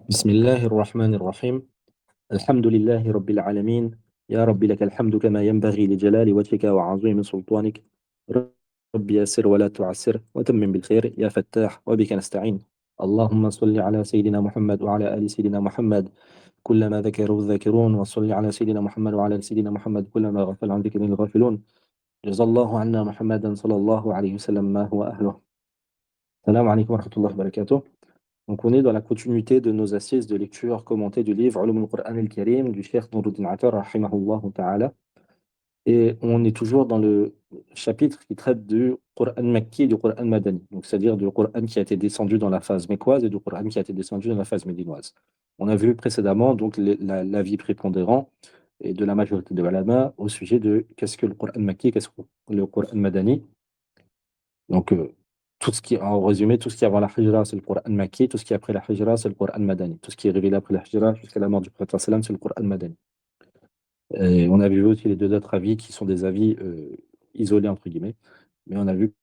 بسم الله الرحمن الرحيم. الحمد لله رب العالمين. يا رب لك الحمد كما ينبغي لجلال وجهك وعظيم سلطانك. رب يسر ولا تعسر وتمم بالخير يا فتاح وبك نستعين. اللهم صل على سيدنا محمد وعلى آل سيدنا محمد كلما ذكروا الذاكرون، وصل على سيدنا محمد وعلى آل سيدنا محمد كلما غفل عن ذكر الغافلون. جزا الله عنا محمدا صلى الله عليه وسلم ما هو أهله. السلام عليكم ورحمة الله وبركاته. Donc, on est dans la continuité de nos assises de lecture commentée du livre Ulum al-Qur'an al-Karim du Cheikh Nuruddin Attar, rahimahullah ta'ala. Et on est toujours dans le chapitre qui traite du Qur'an Makki et du Qur'an Madani. Donc, c'est-à-dire du Qur'an qui a été descendu dans la phase mécoise et du Qur'an qui a été descendu dans la phase médinoise. On a vu précédemment donc l'avis prépondérant et de la majorité de ulama au sujet de qu'est-ce que le Qur'an Makki, qu'est-ce que le Qur'an Madani. Donc, tout ce qui, en résumé, tout ce qui est avant la Hijra, c'est le Qur'an Makki, tout ce qui est après la Hijra, c'est le Qur'an Madani. Tout ce qui est révélé après la Hijra jusqu'à la mort du prophète sallam, c'est le Qur'an Madani. Et on a vu aussi les deux autres avis qui sont des avis isolés, entre guillemets, mais on a vu que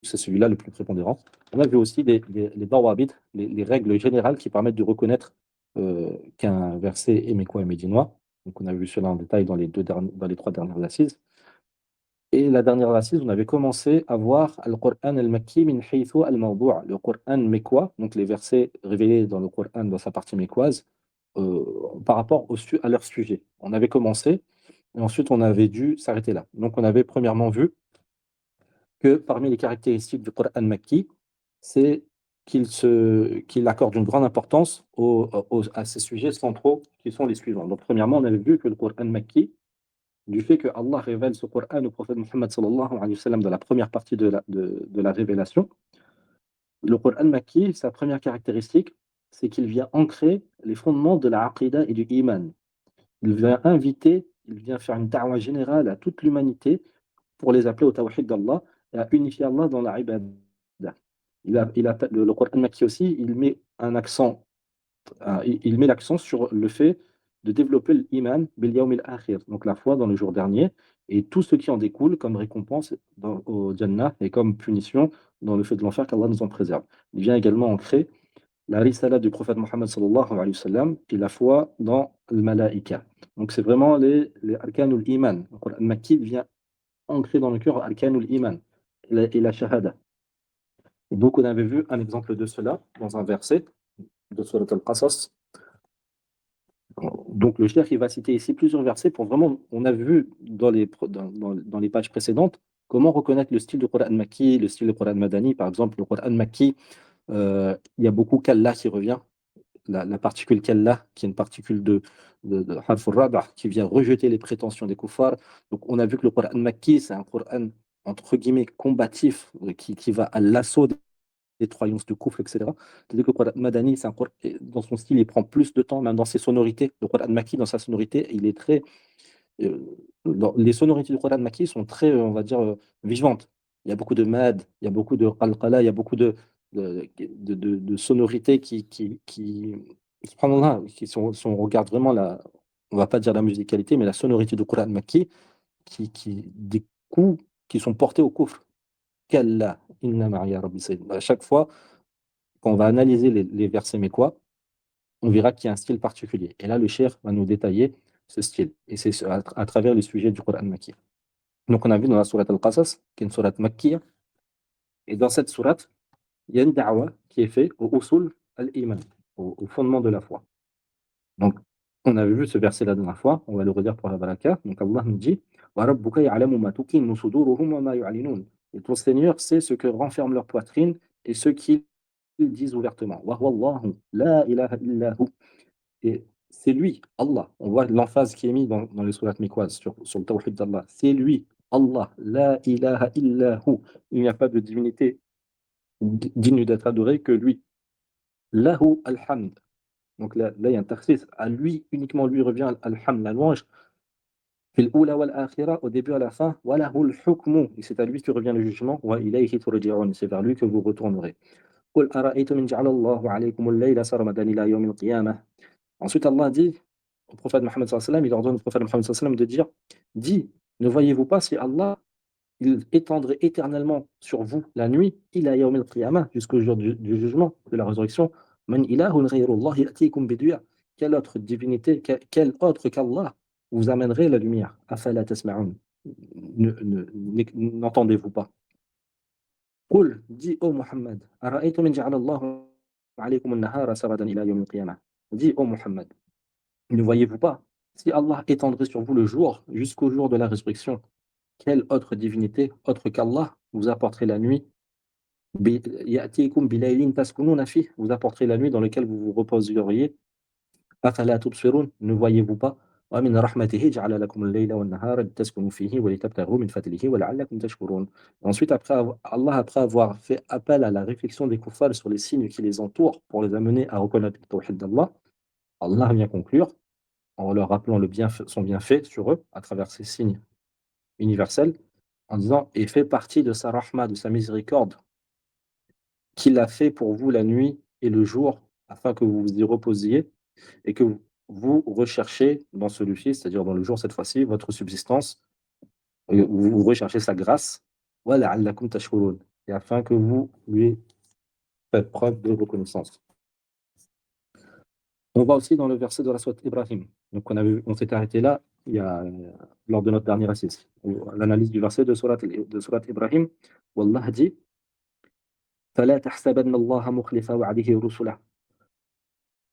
c'est celui-là le plus prépondérant. On a vu aussi les dawabit, les règles générales qui permettent de reconnaître qu'un verset est mécois et médinois. Donc on a vu cela en détail dans dans les trois dernières assises. Et la dernière assise, on avait commencé à voir Al-Qur'an al-Makki min haythu al-mawdu', le Qur'an mécois, donc les versets révélés dans le Qur'an dans sa partie mécoise, par rapport à leur sujet. On avait commencé, et ensuite on avait dû s'arrêter là. Donc on avait premièrement vu que parmi les caractéristiques du Qur'an Makki, c'est qu'il accorde une grande importance à ces sujets centraux qui sont les suivants. Donc premièrement, on avait vu que le Qur'an Makki, du fait que Allah révèle ce Coran au prophète Muhammad sallallahu alayhi wa sallam dans la première partie de la révélation, le Coran Makki, sa première caractéristique, c'est qu'il vient ancrer les fondements de la aqidah et du iman. Il vient inviter, il vient faire une da'wa générale à toute l'humanité pour les appeler au tawhid d'Allah et à unifier Allah dans la ibadah. Le Coran Makki aussi, il met un accent il met l'accent sur le fait de développer l'iman bil yawm al-akhir, donc la foi dans le jour dernier, et tout ce qui en découle comme récompense au Jannah et comme punition dans le feu de l'enfer qu'Allah nous en préserve. Il vient également ancrer la risala du prophète Mohammed sallallahu alayhi wa sallam et la foi dans le malaïka. Donc c'est vraiment les arkanul iman. Le Coran Makki vient ancrer dans le cœur arkanul iman et la shahada. Et donc on avait vu un exemple de cela dans un verset de Surat al-Qasas. Donc le cheikh il va citer ici plusieurs versets pour vraiment, on a vu dans les pages précédentes comment reconnaître le style du Qur'an Makki, le style du Qur'an Madani. Par exemple, le Qur'an Makki, il y a beaucoup Kalla qui revient, la particule Kalla, qui est une particule de Harf al-Raba', qui vient rejeter les prétentions des kuffars. Donc on a vu que le Qur'an Makki, c'est un Qur'an entre guillemets combatif, qui va à l'assaut des croyances de Kufr, etc. C'est-à-dire que le Qur'an Madani, dans son style, il prend plus de temps, même dans ses sonorités. Le Qur'an Makki, dans sa sonorité, il est très. euh, les sonorités du Qur'an Makki sont très, on va dire, vivantes. Il y a beaucoup de mad, il y a beaucoup de qalqala, il y a beaucoup de sonorités subhanallah, si on regarde vraiment on va pas dire la musicalité, mais la sonorité du Qur'an Makki, des coups qui sont portés au Kufr. Kalla, inna ma'iya rabbi sayyid. À chaque fois, quand on va analyser les versets mécois, on verra qu'il y a un style particulier. Et là, le cheikh va nous détailler ce style. Et c'est à travers le sujet du Coran Makki. Donc, on a vu dans la sourate Al-Qasas, qui est une sourate Makkiya. Et dans cette sourate, il y a une da'wa qui est faite au usul al-iman, au fondement de la foi. Donc, on avait vu ce verset la dernière fois, on va le redire pour la baraka. Donc, Allah nous dit wa rabbuka ya'lamu ma tukinnu suduruhum wa ma yu'linun. Et ton Seigneur sait ce que renferme leur poitrine et ce qu'ils disent ouvertement. Wa huwa Allahu la ilaha illa hu. Et c'est lui, Allah. On voit l'emphase qui est mise dans les sourates mécoises sur le tawhid d'Allah. C'est lui, Allah, la ilaha illa hu. Il n'y a pas de divinité digne d'être adorée que lui. Lahu al-hamd. Donc là, il y a un takhsis. À lui, uniquement lui revient al-hamd, la louange. Fil ula wal akhira, au début à la fin. Wa lahu al-hukmu. Et c'est à lui que revient le jugement. Wa ilayhi turja'un. C'est vers lui que vous retournerez. Qul ara'aytum in ja'ala Allahu alaykum al-layla sarmadan ila yawm al-qiyamah. Ensuite, Allah dit au prophète Mohammed sallallahu alayhi wa sallam, il ordonne au prophète Mohammed sallallahu alayhi wa sallam de dire, dis, ne voyez-vous pas si Allah il étendrait éternellement sur vous la nuit, il a yawm al-qiyamah, jusqu'au jour du jugement, de la résurrection, Man ilahun ghayrullah ya'tikum bidu'a. Quelle autre divinité, quel autre qu'Allah vous amènerait la lumière? Afala tasma'un. N'entendez-vous pas? Qul, dis ô Muhammad, ara'aytum in ja'ala Allahu alaykum an-nahara saradan ila yawm al-qiyamah. Dis ô Muhammad, ne voyez-vous pas, si Allah étendrait sur vous le jour jusqu'au jour de la résurrection, quelle autre divinité, autre qu'Allah, vous apporterait la nuit? Ya'tikum bilaylin taskununa fih, vous apporterait la nuit dans laquelle vous vous reposeriez. Afala tubsirun, ne voyez-vous pas? Wa min rahmatihi ja'ala lakum al-layla wan-nahara litaskunu fihi wa litabtaghu min fadlihi wa la'allakum tashkurun. Ensuite, Allah, après avoir fait appel à la réflexion des kuffars sur les signes qui les entourent pour les amener à reconnaître le tawhid d'Allah, Allah vient conclure en leur rappelant son bienfait sur eux à travers ces signes universels, en disant: et fait partie de sa rahma, de sa miséricorde, qu'il a fait pour vous la nuit et le jour, afin que vous vous y reposiez et que vous recherchez dans celui-ci, c'est-à-dire dans le jour cette fois-ci, votre subsistance, vous recherchez sa grâce, wa la'allakum tashkurun, et afin que vous lui faites preuve de reconnaissance. On va aussi dans le verset de la sourate Ibrahim. Donc on s'était arrêté là lors de notre dernière assise. L'analyse du verset de sourate Ibrahim, où Allah dit: فَلَا تَحْسَبَنَّ اللَّهَ مُخْلِفَ وَعْدِهِ رُسُلَهُ.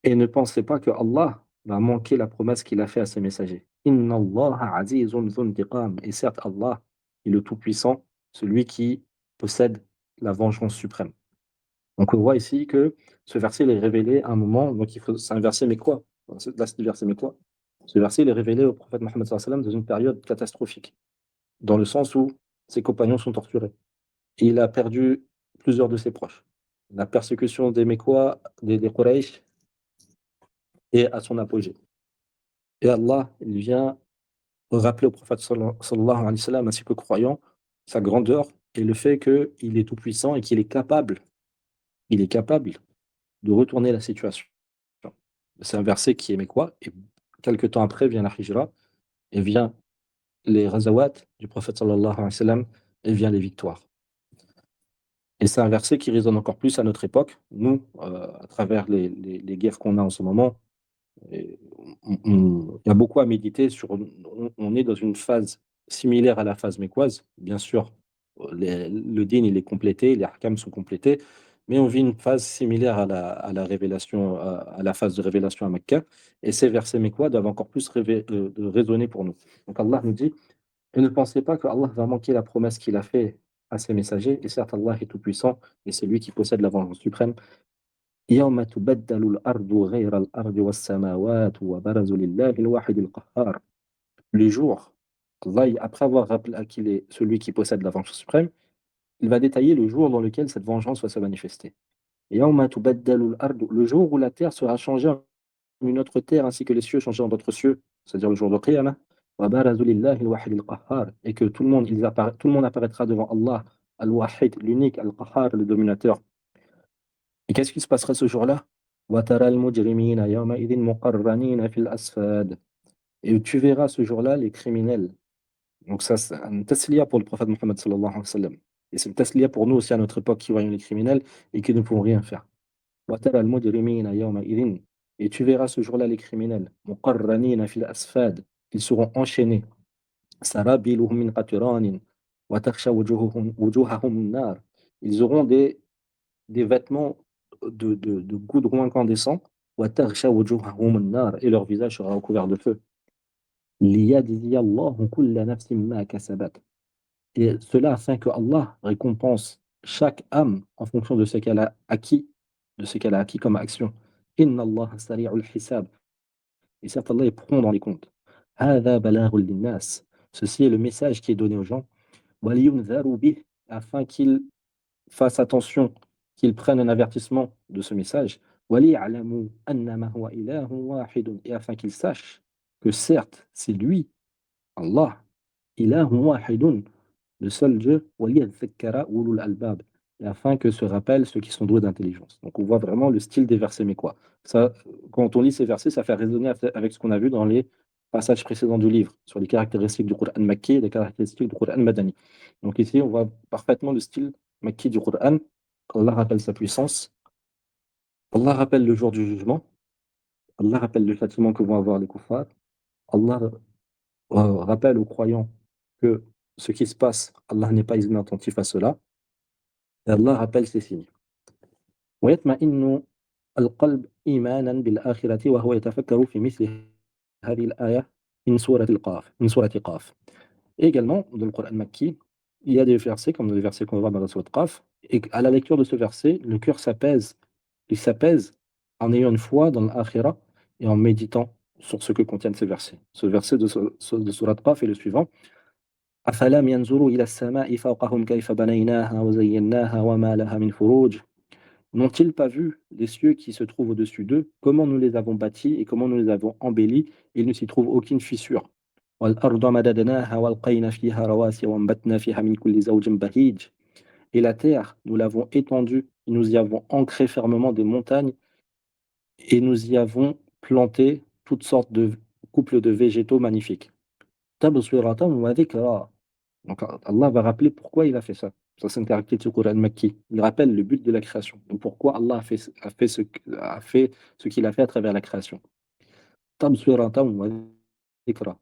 Et ne pensez pas que Allah va manquer la promesse qu'il a faite à ses messagers. Inna Allah azizun dhu intiqam. Et certes, Allah est le Tout-Puissant, celui qui possède la vengeance suprême. Donc on voit ici que ce verset il est révélé à un moment, donc c'est un verset mais quoi? Là, c'est le verset mais quoi? Ce verset il est révélé au prophète Mohammed sallallahu alayhi wa sallam dans une période catastrophique, dans le sens où ses compagnons sont torturés. Et il a perdu plusieurs de ses proches. La persécution des Mécois, des Quraysh, est à son apogée. Et Allah, il vient rappeler au prophète sallallahu alayhi wa sallam, ainsi que croyant, sa grandeur et le fait qu'il est tout puissant et qu'il est capable, il est capable de retourner la situation. C'est un verset qui est quoi? Et quelques temps après vient la Hijra, et vient les Ghazawat du prophète sallallahu alayhi wa sallam, et vient les victoires. Et c'est un verset qui résonne encore plus à notre époque. Nous, à travers les guerres qu'on a en ce moment, et il y a beaucoup à méditer sur. On est dans une phase similaire à la phase mécoise. Bien sûr, le din il est complété, les ahkams sont complétés, mais on vit une phase similaire à la révélation, à la phase de révélation à Mecca. Et ces versets mécois doivent encore plus de résonner pour nous. Donc Allah nous dit: et ne pensez pas que Allah va manquer la promesse qu'il a faite à ses messagers. Et certes, Allah est tout puissant et c'est lui qui possède la vengeance suprême. يوم تبدل الأرض غير الأرض والسماوات وبرزوا لله الواحد القهار. Le jour, Allah, après avoir rappelé qu'il est celui qui possède la vengeance suprême, il va détailler le jour dans lequel cette vengeance va se manifester. يوم تبدل الأرض, le jour où la terre sera changée en une autre terre ainsi que les cieux changés en d'autres cieux, c'est-à-dire le jour de Qiyamah. وبرزوا لله الواحد القهار, et que tout le monde apparaîtra devant Allah, Al-Wahid, l'unique, Al-Qahhar, le dominateur. Et qu'est-ce qui se passera ce jour-là? وَتَرَى الْمُجْرِمِينَ يَوْمَئِذٍ مُقَرَّنِينَ فِي الْأَصْفَادِ. Et tu verras ce jour-là les criminels. Donc ça, c'est un tasliya pour le prophète Mohammed sallallahu alayhi wa sallam. Et c'est un tasliya pour nous aussi à notre époque qui voyons les criminels et qui ne pouvons rien faire. وَتَرَى الْمُجْرِمِينَ يَوْمَئِذٍ. Et tu verras ce jour-là les criminels. مُقَرَّنِينَ فِي الْأَصْفَادِ. Ils seront enchaînés. سَرَابِيلُهُم مِّن قَطِرَانٍ وَتَغْشَى وُجُوهَهُمُ النَّارُ. Ils auront des vêtements de goudron incandescent, وَتَغْشَى وُجُوهَهُمُ النَّارُ, et leur visage sera recouvert de feu. لِيَجْزِيَ اللَّهُ كُلَّ نَفْسٍ مَا كَسَبَتْ. Et cela afin que Allah récompense chaque âme en fonction de ce qu'elle a acquis, comme action. Inna Allah sari'ul hisab. Et certes, Allah est prompt dans les comptes. هَذَا بَلَاغٌ لِلنَّاسِ. Ceci est le message qui est donné aux gens. وَلِيُنذَرُوا بِهِ, afin qu'ils fassent attention, qu'ils prennent un avertissement de ce message. وَلِيَعْلَمُوا أَنَّمَا هُوَ إِلَهٌ وَاحِدٌ, et afin qu'ils sachent que certes, c'est lui, Allah, إِلَهٌ وَاحِدٌ, le seul Dieu, وَلِيَذَّكَّرَ أُولُو الْأَلْبَابِ, et afin que se rappellent ceux qui sont doués d'intelligence. Donc on voit vraiment le style des versets mais quoi. Ça, quand on lit ces versets, ça fait résonner avec ce qu'on a vu dans les passages précédents du livre, sur les caractéristiques du Coran Makki et les caractéristiques du Coran Madani. Donc ici, on voit parfaitement le style Makki du Coran, quand Allah rappelle sa puissance, Allah rappelle le jour du jugement, Allah rappelle le châtiment que vont avoir les kuffars, Allah rappelle aux croyants que ce qui se passe, Allah n'est pas inattentif à cela, et Allah rappelle ces signes. ويطمئن القلب إيمانا بالآخرة وهو يتفكر في مثل هذه الآية من سورة قاف. Et également, dans le Coran Makki, il y a des versets, comme les versets qu'on va voir dans la sourate Qaf, et à la lecture de ce verset, le cœur s'apaise. Il s'apaise en ayant une foi dans l'Akhira et en méditant sur ce que contiennent ces versets. Ce verset de sourate Qaf est le suivant. أفلم ينظروا إلى السماء فوقهم كيف بنيناها وزيناها وما لها من فروج. N'ont-ils pas vu les cieux qui se trouvent au-dessus d'eux, comment nous les avons bâtis et comment nous les avons embellis, et il ne s'y trouve aucune fissure. وَالْأَرْضَ مَدَدْنَاهَا وَأَلْقَيْنَا فِيهَا رَوَاسِيَ وَأَنبَتْنَا فِيهَا مِنْ كُلِّ زَوْجٍ بَهِيجٍ. Et la terre, nous l'avons étendue, et nous y avons ancré fermement des montagnes, et nous y avons planté toutes sortes de couples de végétaux magnifiques. Tabsiratan wa dhikra. Donc Allah va rappeler pourquoi il a fait ça. Ça, c'est une caractéristique du Coran Makki. Il rappelle le but de la création. Donc pourquoi Allah a fait ce qu'il a fait à travers la création. Tabsiratan wa dhikra.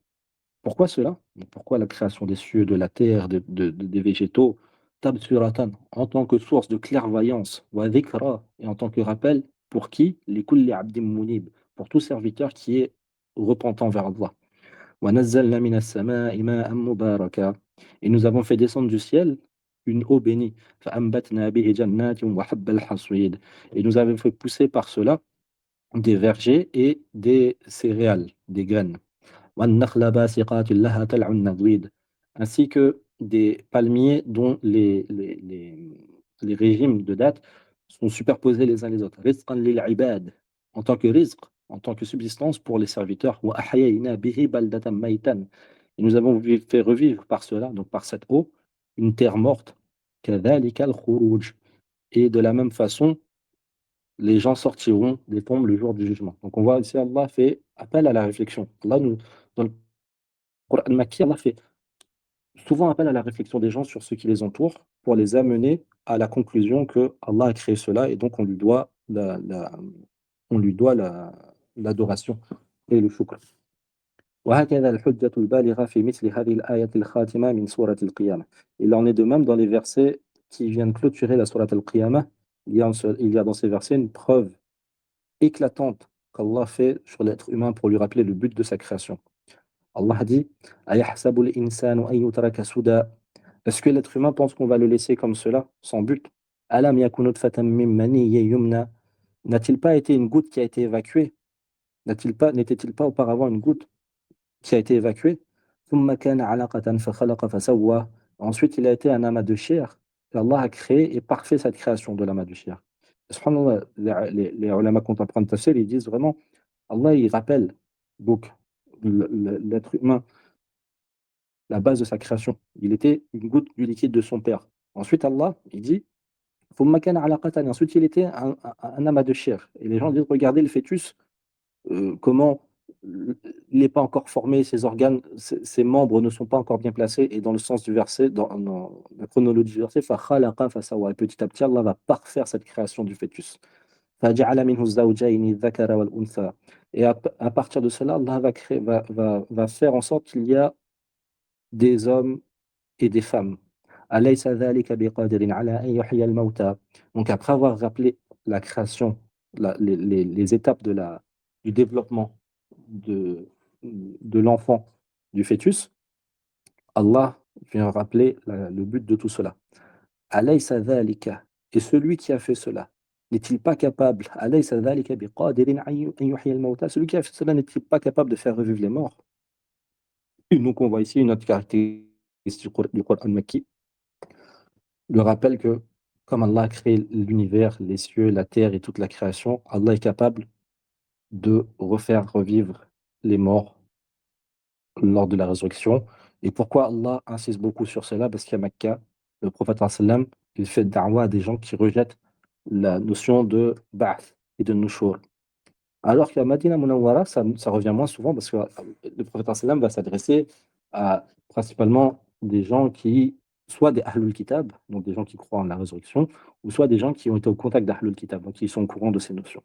Pourquoi cela? Donc, pourquoi la création des cieux, de la terre, des végétaux? Tabsuratan, en tant que source de clairvoyance, wa dhikra, et en tant que rappel, pour qui? Li kulli abdim munib, pour tout serviteur qui est repentant vers Allah. Wa nazzalna minas samaa'i ma'an mubaraka. Et nous avons fait descendre du ciel une eau bénie. Fa ambatna bihi jannatin wa habbal hasweed. Et nous avons fait pousser par cela des vergers et des céréales, des graines. وَالنَّخْلَ بَاسِقَاتٍ لَهَا طَلْعٌ نَضِيدٌ, ainsi que des palmiers dont les régimes de dates sont superposés les uns les autres. رِزْقًا لِلْعِبَادِ, en tant que rizq, en tant que subsistance pour les serviteurs. وَأَحْيَيْنَا بِهِ بَلْدَةً مَيْتًا, et nous avons fait revivre par cela, donc par cette eau, une terre morte. كَذَلِكَ الْخُرُوجُ, et de la même façon, les gens sortiront des tombes le jour du jugement. Donc on voit ici, Allah fait appel à la réflexion. Allah nous, dans le Coran Makki, Allah fait souvent appel à la réflexion des gens sur ce qui les entoure pour les amener à la conclusion que Allah a créé cela et donc on lui doit on lui doit l'adoration et le shukr. وهكذا الحجة البالغة في مثل هذه الآية الخاتمة من سورة القيامة. Il en est de même dans les versets qui viennent clôturer la sourate al-Qiyamah. Il y a dans ces versets une preuve éclatante qu'Allah fait sur l'être humain pour lui rappeler le but de sa création. Allah dit أَيَحْسَبُ الْإِنسَانُ أَن يُتْرَكَ سُدًى. Est-ce que l'être humain pense qu'on va le laisser comme cela, sans but? أَلَمْ يَكُنْ نُطْفَةً مِّن مَّنِيٍّ يُمْنَىٰ. N'a-t-il pas été une goutte qui a été évacuée? N'était-il pas auparavant une goutte qui a été évacuée? ثُمَّ كَانَ عَلَقَةً فَخَلَقَ فَسَوَّىٰ. Ensuite, il a été un amas de chair. Et Allah a créé et parfait cette création de l'amas de chair. Subhanallah, les ulama contemporains de tafsir, ils disent vraiment, Allah, il rappelle donc l'être humain, la base de sa création. Il était une goutte du liquide de son père. Ensuite, Allah, il dit, ثُمَّ كَانَ عَلَقَةً. Ensuite, il était un amas de chair. Et les gens disent, regardez le fœtus, comment il n'est pas encore formé, ses organes, ses membres ne sont pas encore bien placés. Et dans le sens du verset, dans la chronologie du verset, فَخَلَقَ فَسَوَّىٰ. Et petit à petit, Allah va parfaire cette création du fœtus. فَجَعَلَ مِنْهُ الزَّوْجَيْنِ الذَّكَرَ وَالْأُنثَىٰ. Et à partir de cela, Allah va faire en sorte qu'il y a des hommes et des femmes. أَلَيْسَ ذَلِكَ بِقَادِرٍ عَلَىٰ أَن يُحْيِيَ الْمَوْتَىٰ. Donc après avoir rappelé la création, les étapes du développement de l'enfant, du fœtus, Allah vient rappeler le but de tout cela. أَلَيْسَ ذَلِكَ. Et celui qui a fait cela, n'est-il pas capable, أَلَيْسَ ذَلِكَ بِقَادِرٍ أَن يُحْيِيَ الْمَوْتَىٰ. Celui qui a fait cela n'est-il pas capable de faire revivre les morts? Et donc on voit ici une autre caractéristique du Coran Makki, le rappel que comme Allah a créé l'univers, les cieux, la terre et toute la création, Allah est capable de refaire revivre les morts lors de la résurrection. Et pourquoi Allah insiste beaucoup sur cela? Parce qu'à Mecca, le prophète sallam, il fait da'wa à des gens qui rejettent la notion de ba'th et de nushur. Alors qu'à Madina Munawwara, ça revient moins souvent parce que le prophète sallam va s'adresser à principalement des gens qui soit des Ahlul Kitab, donc des gens qui croient en la résurrection, ou soit des gens qui ont été au contact d'Ahlul Kitab, donc qui sont au courant de ces notions.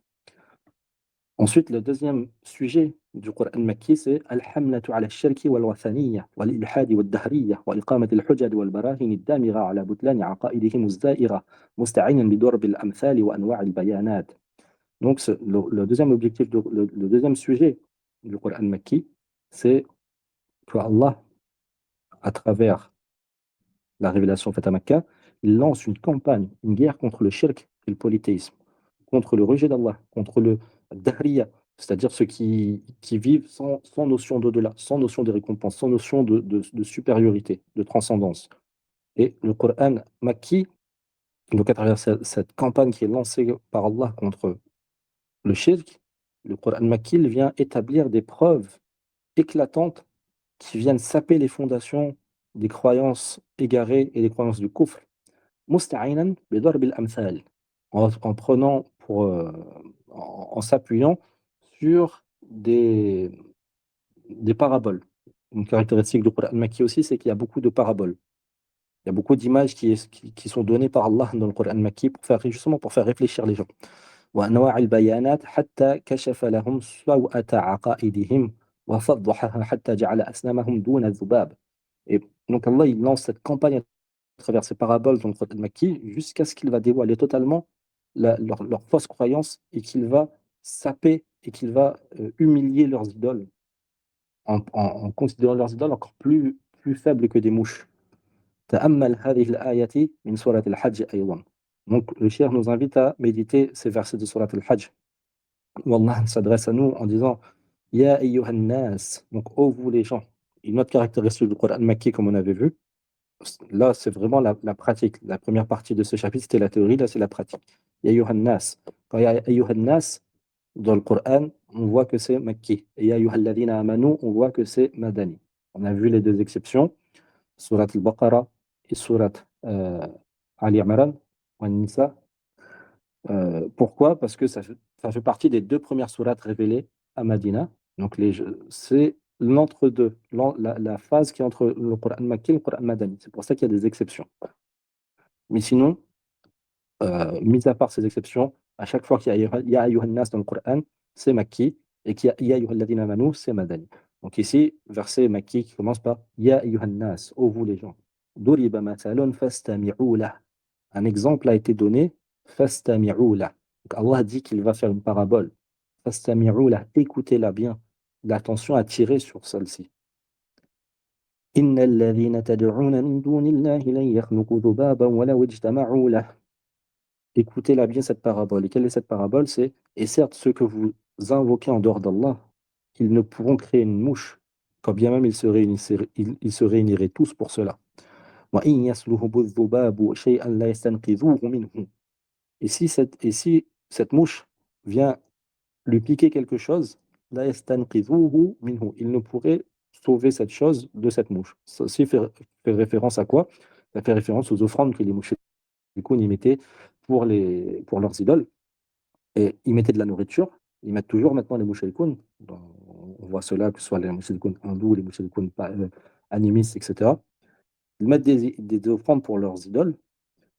Ensuite, le deuxième sujet du Coran Makki, c'est Al-Hamlatu ala al-shirki wal-wathaniyya wal-ilhadi wal-dahriyya wa iqamat al-hujaj wal-barahin ad-damigha ala butlani aqaidihim az-za'ira musta'inan bi darb al-amthal wa anwa' al-bayanat. Donc, le deuxième objectif, le deuxième sujet du Coran Makki, c'est que Allah, à travers la révélation faite à Makkah, il lance une campagne, une guerre contre le shirk et le polythéisme, contre le rejet d'Allah, contre le dahriya, c'est-à-dire ceux qui vivent sans notion d'au-delà, sans notion de récompense, sans notion de supériorité, de transcendance. Et le Coran Makki, donc à travers cette campagne qui est lancée par Allah contre le shirk, le Coran Makki il vient établir des preuves éclatantes qui viennent saper les fondations des croyances égarées et des croyances du kufr. مستعينا بضرب الأمثال en prenant pour, en s'appuyant sur des paraboles. Une caractéristique du Coran Makki aussi, c'est qu'il y a beaucoup de paraboles. Il y a beaucoup d'images qui sont données par Allah dans le Coran Makki pour faire, justement pour faire réfléchir les gens. وأنواع البيانات حتى كشف لهم سوءة عقائدهم وفضحها حتى جعل أسنامهم دون الذباب. Et donc Allah, il lance cette campagne à travers ces paraboles dans le Coran Makki jusqu'à ce qu'il va dévoiler totalement leur fausse croyance et qu'il va saper et qu'il va humilier leurs idoles en considérant leurs idoles encore plus faibles que des mouches. تأمل هذه الآية من سورة الحج أيضا. Donc le cheikh nous invite à méditer ces versets de Surat al-Hajj où Allah s'adresse à nous en disant Ya ayyuhan nas, donc ô vous les gens. Une autre caractéristique du Coran Makki comme on avait vu, là, c'est vraiment la pratique. La première partie de ce chapitre, c'était la théorie, là, c'est la pratique. Ya ayyuhan nas. Quand il y a ayyuhan nas dans le Coran, on voit que c'est Makki. Et ya ayyuhal ladhina amanu, on voit que c'est Madani. On a vu les deux exceptions, Surat al-Baqarah et Surat Ali Imran, ou An-Nisa. Pourquoi? Parce que ça fait partie des deux premières sourates révélées à Madina. Donc, c'est l'entre-deux, la phase qui est entre le Coran Makki et le Coran Madani. C'est pour ça qu'il y a des exceptions. Mais sinon, mis à part ces exceptions, à chaque fois qu'il y a Ya ayyuhan nas dans le Coran, c'est Makki, et qu'il y a Ya ayyuhal ladhina amanu, c'est Madani. Donc ici, verset Makki qui commence par Ya ayyuhan nas, ô vous les gens. Duriba mathalun fastami'u lah. Un exemple a été donné, fastami'u lah. Donc Allah dit qu'il va faire une parabole. Fastami'u lah, écoutez-la bien. L'attention attirée sur celle-ci. إن الذين تدعون من دون الله لن يخلقوا ذبابا ولو اجتمعوا له. Écoutez-la bien cette parabole. Et quelle est cette parabole? C'est et certes, ceux que vous invoquez en dehors d'Allah, ils ne pourront créer une mouche, quand bien même ils se réuniraient tous pour cela. وَإِنْ يَسْلُهُمُ الذُّبَابُ شَيْئًا لَا يَسْتَنْقِذُوهُ مِنْهُ. Et si cette mouche vient lui piquer quelque chose, لَا يَسْتَنْقِذُوهُ مِنْهُ. Il ne pourrait sauver cette chose de cette mouche. Ça aussi fait référence à quoi? Ça fait référence aux offrandes que les mouches du coup, ils mettaient pour leurs idoles. Et ils mettaient de la nourriture. Ils mettent toujours maintenant les mouchelkoun. On voit cela, que ce soit les mouchelkoun hindous, les mouchelkoun animistes, etc. Ils mettent des offrandes pour leurs idoles.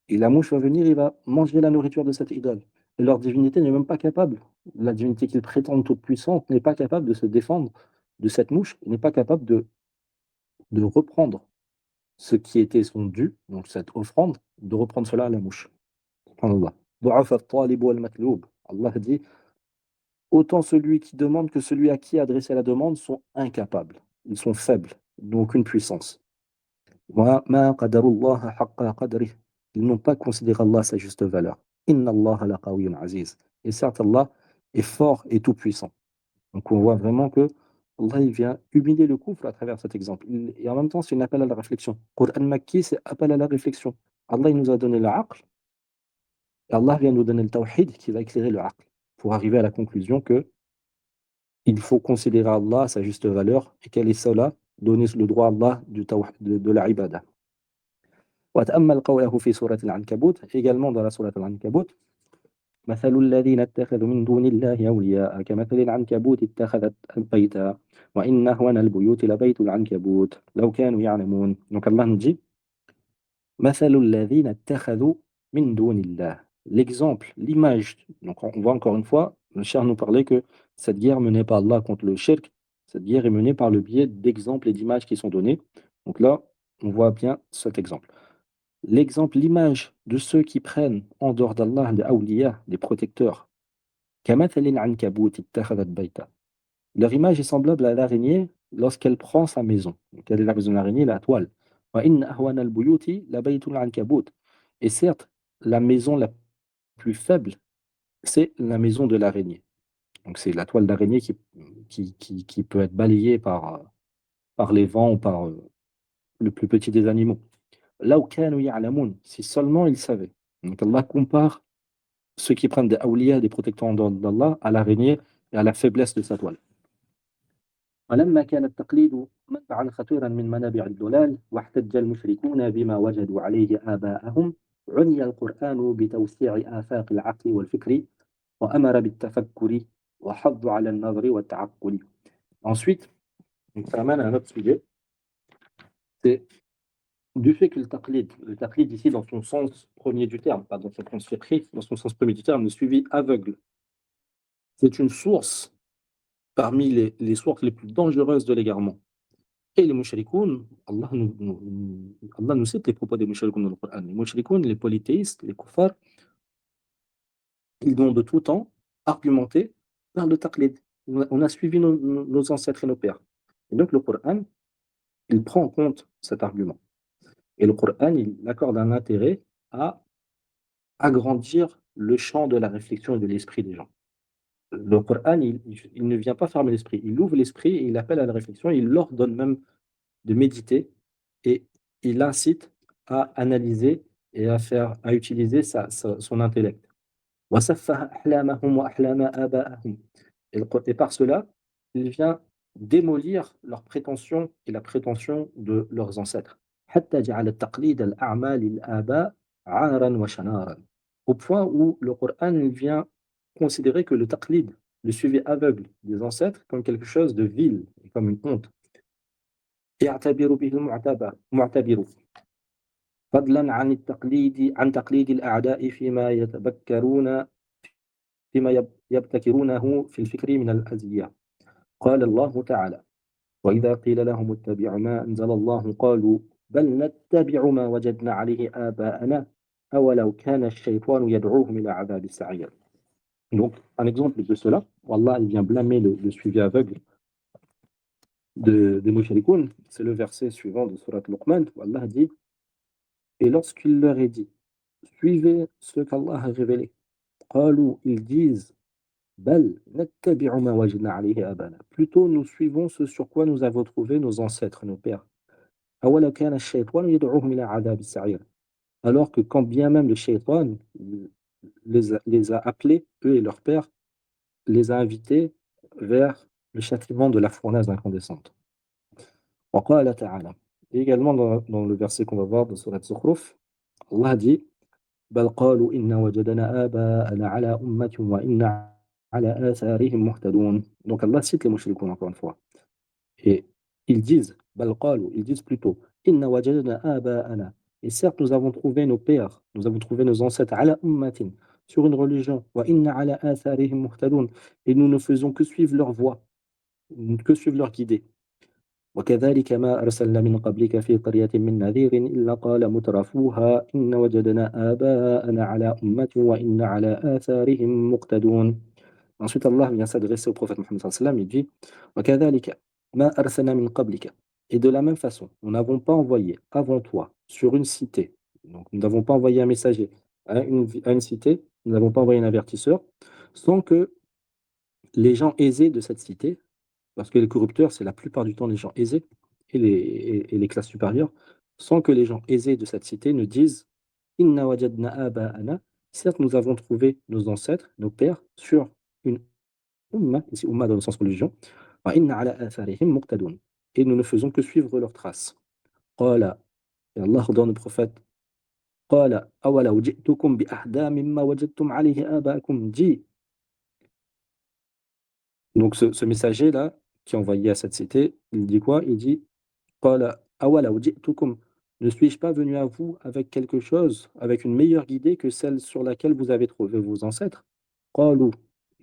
Et la mouche va venir, il va manger la nourriture de cette idole. Et leur divinité n'est même pas capable. La divinité qu'ils prétendent toute puissante n'est pas capable de se défendre de cette mouche. Elle n'est pas capable de reprendre ce qui était son dû, donc cette offrande, de reprendre cela à la mouche. Subhanallah. ضعف الطالب والمطلوب. Allah dit autant celui qui demande que celui à qui est adressée la demande sont incapables. Ils sont faibles, ils n'ont aucune puissance. وما قدر الله حق قدره. Ils n'ont pas considéré Allah à sa juste valeur. Inna Allah laqawiyyun aziz. Et certes, Allah est fort et tout puissant. Donc on voit vraiment que Allah il vient humilier le kufr à travers cet exemple. Et en même temps, c'est un appel à la réflexion. Coran Makki, c'est appel à la réflexion. Allah il nous a donné l'aql. Et Allah vient nous donner le tawhid qui va éclairer le aql pour arriver à la conclusion que il faut considérer Allah à sa juste valeur et quel est cela, donner le droit à Allah de la ibada. وتأمل قوله في سورة العنكبوت également dans la sourate العنكبوت مثل الذين اتخذوا من دون الله أولياء كمثل العنكبوت اتخذت بيتا وإن أهون البيوت لبيت العنكبوت لو كانوا يعلمون. Donc Allah nous dit مثل الذين اتخذوا من دون الله. L'exemple, l'image. Donc on voit encore une fois, le cher nous parlait que cette guerre menée par Allah contre le shirk, cette guerre est menée par le biais d'exemples et d'images qui sont donnés. Donc là, on voit bien cet exemple. L'exemple, l'image de ceux qui prennent en dehors d'Allah des awliya, des protecteurs. كمثل العنكبوت اتخذت بيتا. Leur image est semblable à l'araignée lorsqu'elle prend sa maison. Quelle est la maison de l'araignée? La toile. وَإِنَّ أَهْوَنَ الْبُيُوتِ لَبَيْتُ الْعَنكَبُوتِ. Et certes, la maison la plus faible, c'est la maison de l'araignée. Donc c'est la toile d'araignée qui peut être balayée par les vents ou par le plus petit des animaux. Là où كانوا يعلمون, si seulement ils savaient. Donc Allah compare ceux qui prennent des awliya, des protecteurs en dehors d'Allah, à l'araignée et à la faiblesse de sa toile. ولما كان التقليد منبعا خطيرا من منابع الضلال واحتج المشركون بما وجدوا عليه آباءهم عني القرآن بتوسيع آفاق العقل والفكر وأمر بالتفكر وحض على النظر والتعقل. Ensuite, ça amène à un autre sujet, c'est du fait que le taqlid ici dans son sens premier du terme, pas dans son sens fiqhi, dans son sens premier du terme, le suivi aveugle, c'est une source parmi les sources les plus dangereuses de l'égarement. Et les mushrikoun, Allah nous cite les propos des mushrikoun dans le Coran. Les mushrikoun, les polythéistes, les kuffars, ils ont de tout temps argumenté par le taqlid. On a suivi nos ancêtres et nos pères. Et donc le Coran, il prend en compte cet argument. Et le Coran, il accorde un intérêt à agrandir le champ de la réflexion et de l'esprit des gens. Le Coran, il ne vient pas fermer l'esprit, il ouvre l'esprit et il appelle à la réflexion, il leur donne même de méditer et il incite à analyser et à utiliser son intellect. وَسَفَّهَ أَحْلَامَهُمْ وَأَحْلَامَ آبَائَهُمْ. Et par cela, il vient démolir leurs prétentions et la prétention de leurs ancêtres. حتى جعل التقليد الأعمى للآباء عارا وشنارا. Au point où le Coran il vient considérer que le taqlid, le suivi aveugle des ancêtres, comme quelque chose de vil, comme une honte. يعتبر به المعتبر فضلا عن تقليد الأعداء فيما يبتكرونه في الفكر من الأزياء. قال الله تعالى: وإذا قيل لهم اتبعوا ما أنزل الله قالوا بل نتبع ما وجدنا عليه آباءنا أولو كان الشيطان يدعوهم إلى عذاب السعير. Donc, un exemple de cela, Allah il vient blâmer le suivi aveugle des mushrikoun, c'est le verset suivant de Surat Luqman, où Allah dit: Et lorsqu'il leur est dit, suivez ce qu'Allah a révélé, قالوا, ils disent, بل نتبع ما وجدنا عليه آباءنا. Plutôt, nous suivons ce sur quoi nous avons trouvé nos ancêtres, nos pères. أولو كان الشيطان يدعوهم إلى عذاب السعير. Alors que quand bien même le shaitan les a appelés, eux et leurs pères, les a invités vers le châtiment de la fournaise incandescente. وقال تعالى. Et également dans le verset qu'on va voir de Surat Zukhruf, Allah dit: بل قالوا إنا وجدنا آباءنا على أمة وإنا على آثارهم مهتدون. Donc Allah cite les mushrikoun encore une fois. Et ils disent, بل قالوا, ils disent plutôt, إنا وجدنا آباءنا. Et certes, nous avons trouvé nos pères, nous avons trouvé nos ancêtres على أمة, sur une religion, وإنا على آثارهم مهتدون. Et nous ne faisons que suivre leur voie, que suivre leur guidée. وكذلك ما أرسلنا من قبلك في قرية من نذير إلا قال مترفوها إن وجدنا آباءنا على أمة وإن على آثارهم مقتدون. Ensuite, Allah vient s'adresser au prophète Mohammed sallallahu alayhi wa sallam, il dit: وكذلك ما أرسلنا من قبلك. Et de la même façon, nous n'avons pas envoyé avant toi sur une cité, donc nous n'avons pas envoyé un messager à une cité, nous n'avons pas envoyé un avertisseur, sans que les gens aisés de cette cité, parce que les corrupteurs, c'est la plupart du temps les gens aisés et les classes supérieures, sans que les gens aisés de cette cité ne disent: Inna wajadna aba'ana, certes nous avons trouvé nos ancêtres, nos pères, sur une umma, ici umma dans le sens religion, wa inna ala atharihim muqtadun, et nous ne faisons que suivre leurs traces. Qala, et Allah ordonne au prophète: Qala awalaw ji'tukum bi ahda mimma wajadtum alayhi aba'akum, dit. Donc ce messager-là, qui est envoyé à cette cité, il dit quoi? Il dit: قال أولو جئتكم Ne suis-je pas venu à vous avec quelque chose, avec une meilleure guidée que celle sur laquelle vous avez trouvé vos ancêtres? قالوا.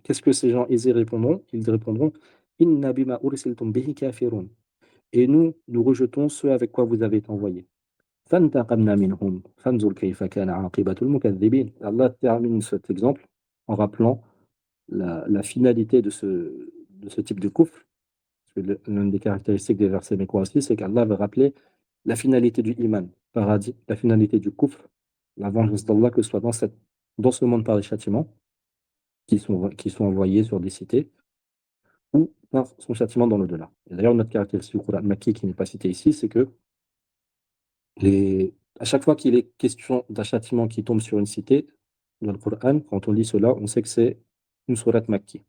Qu'est-ce que ces gens aisés répondront? Ils répondront Inna bima ursiltum bihi kafirun. Et nous rejetons ce avec quoi vous avez été envoyés. فانتقمنا منهم فانظر كيف كان عاقبة المكذبين. Allah termine cet exemple en rappelant la finalité de ce type de kufr. Parce que l'une des caractéristiques des versets mécois aussi, c'est qu'Allah veut rappeler la finalité du iman, paradis, la finalité du kufr, la vengeance d'Allah, que ce soit dans ce monde par les châtiments qui sont envoyés sur des cités, ou par son châtiment dans l'au-delà. Et d'ailleurs, une autre caractéristique du Coran Makki qui n'est pas citée ici, c'est que à chaque fois qu'il est question d'un châtiment qui tombe sur une cité, dans le Coran, quand on lit cela, on sait que c'est une sourate Makki.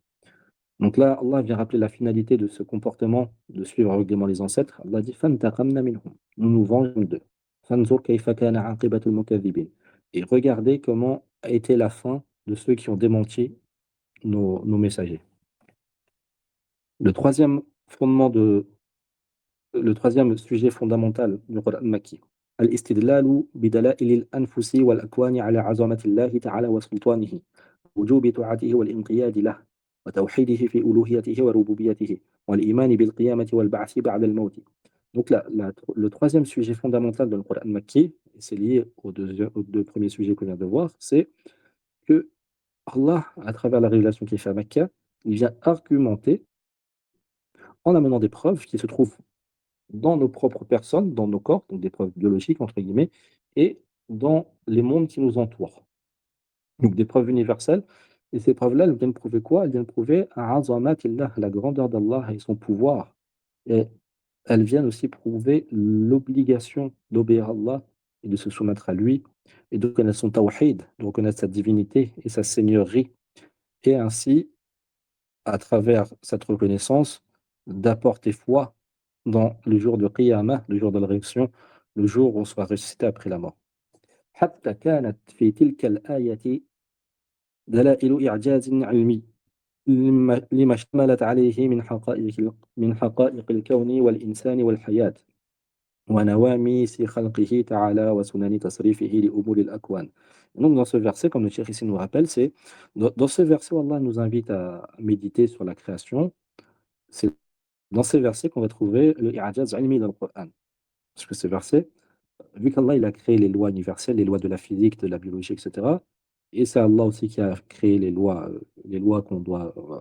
Donc là, Allah vient rappeler la finalité de ce comportement de suivre aveuglément les ancêtres. Allah dit فَانْتَقَمْنَا مِنْهُمْ. Nous nous vengeons d'eux. فَانْظُرْ كَيْفَ كَانَ عَاقِبَةُ الْمُكَذِّبِينَ. Et regardez comment a été la fin de ceux qui ont démenti nos messagers. Le troisième fondement le troisième sujet fondamental du Coran Makki. الاستدلال بدلائل الأنفس والأكوان على عظمة الله تعالى وسلطانه وجوب طاعته والانقياد له وتوحيده في ألوهيته وربوبيته والإيمان بالقيامة والبعث بعد الموت. Donc le troisième sujet fondamental dans le Coran Makki, et c'est lié aux deux premiers sujets qu'on vient de voir, c'est que Allah, à travers la révélation qu'il fait à Mecca, il vient argumenter en amenant des preuves qui se trouvent dans nos propres personnes, dans nos corps, donc des preuves biologiques, entre guillemets, et dans les mondes qui nous entourent. Donc des preuves universelles. Et ces preuves-là, elles viennent prouver quoi? Elles viennent prouver Azamatillah, la grandeur d'Allah et son pouvoir. Et elles viennent aussi prouver l'obligation d'obéir à Allah et de se soumettre à lui, et de reconnaître son tawhid, de reconnaître sa divinité et sa seigneurie, et ainsi à travers cette reconnaissance, d'apporter foi dans le jour de Qiyamah, le jour de la résurrection, le jour où on sera ressuscité après la mort. حتى كانت في تلك الآية دلائل إعجاز علمي لما اشتملت عليه من حقائق الكون والإنسان والحياة ونواميس خلقه تعالى وسنن تصريفه لأمور الأكوان. Donc dans ce verset, comme le Cheikh ici nous rappelle, c'est dans ce verset où Allah nous invite à méditer sur la création. C'est dans ces versets qu'on va trouver le i'jaz ilmi dans le Coran. Parce que ces versets, vu qu'Allah il a créé les lois universelles, les lois de la physique, de la biologie, etc. Et c'est Allah aussi qui a créé les lois